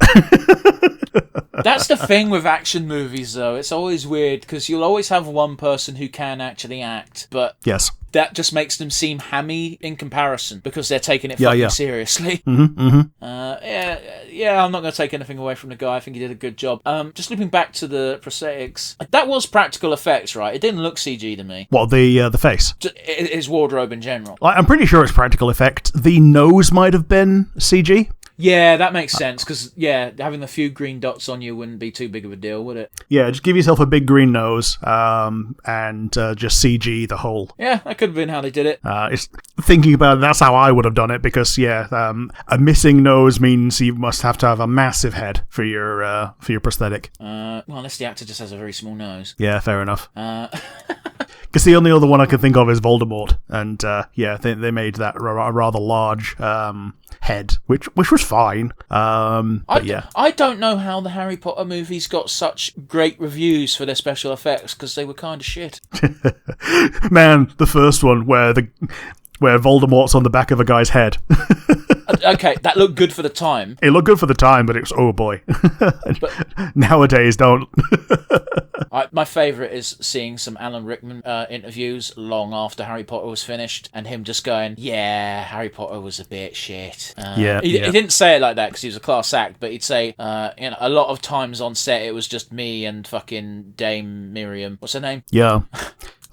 That's the thing with action movies, though. It's always weird because you'll always have one person who can actually act, but yes, that just makes them seem hammy in comparison because they're taking it fucking seriously. I'm not going to take anything away from the guy. I think he did a good job. Just looping back to the prosthetics, that was practical effects, right? It didn't look CG to me. What, the face? His wardrobe in general. I'm pretty sure it's practical effect. The nose might have been CG. Yeah, that makes sense, because, having a few green dots on you wouldn't be too big of a deal, would it? Yeah, just give yourself a big green nose, and just CG the whole. Yeah, that could have been how they did it. It's thinking about it, that's how I would have done it, because, a missing nose means you must have to have a massive head for your prosthetic. Well, unless the actor just has a very small nose. Yeah, fair enough. Because the only other one I can think of is Voldemort, and they made that a rather large head, which was fine. I don't know how the Harry Potter movies got such great reviews for their special effects, because they were kind of shit. Man, the first one where Voldemort's on the back of a guy's head. Okay, that looked good for the time. It looked good for the time, but it was, oh boy. But nowadays, don't. My favourite is seeing some Alan Rickman interviews long after Harry Potter was finished, and him just going, yeah, Harry Potter was a bit shit. He didn't say it like that because he was a class act, but he'd say, a lot of times on set it was just me and fucking Dame Miriam. What's her name? Yeah.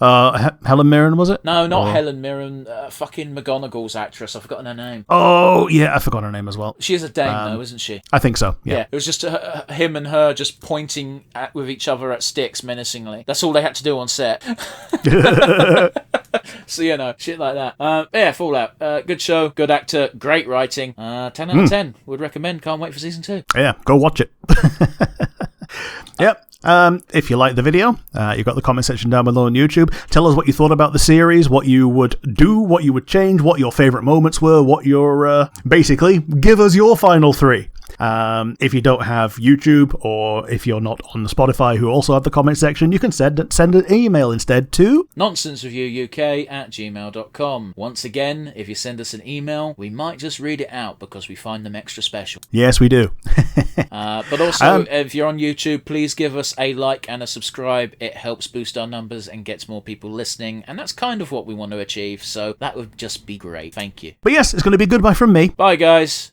Helen Mirren, was it? No, not Helen Mirren. Fucking McGonagall's actress. I've forgotten her name. Oh, yeah, I forgot her name as well. She is a dame, though, isn't she? I think so, yeah. It was just him and her just pointing with each other at sticks menacingly. That's all they had to do on set. So, shit like that. Fallout. Good show, good actor, great writing. 10 out of 10. Would recommend. Can't wait for season 2. Yeah, go watch it. Yep. If you like the video, you've got the comment section down below on YouTube. Tell us what you thought about the series, what you would do, what you would change, what your favourite moments were, what your... basically, give us your final 3. If you don't have YouTube, or if you're not on the Spotify who also have the comment section, you can send an email instead to nonsensereviewuk@gmail.com. Once again, if you send us an email, we might just read it out because we find them extra special. Yes, we do. But also, if you're on YouTube, please give us a like and a subscribe. It helps boost our numbers and gets more people listening, and that's kind of what we want to achieve, so that would just be great. Thank you. But yes, it's going to be goodbye from me. Bye, guys.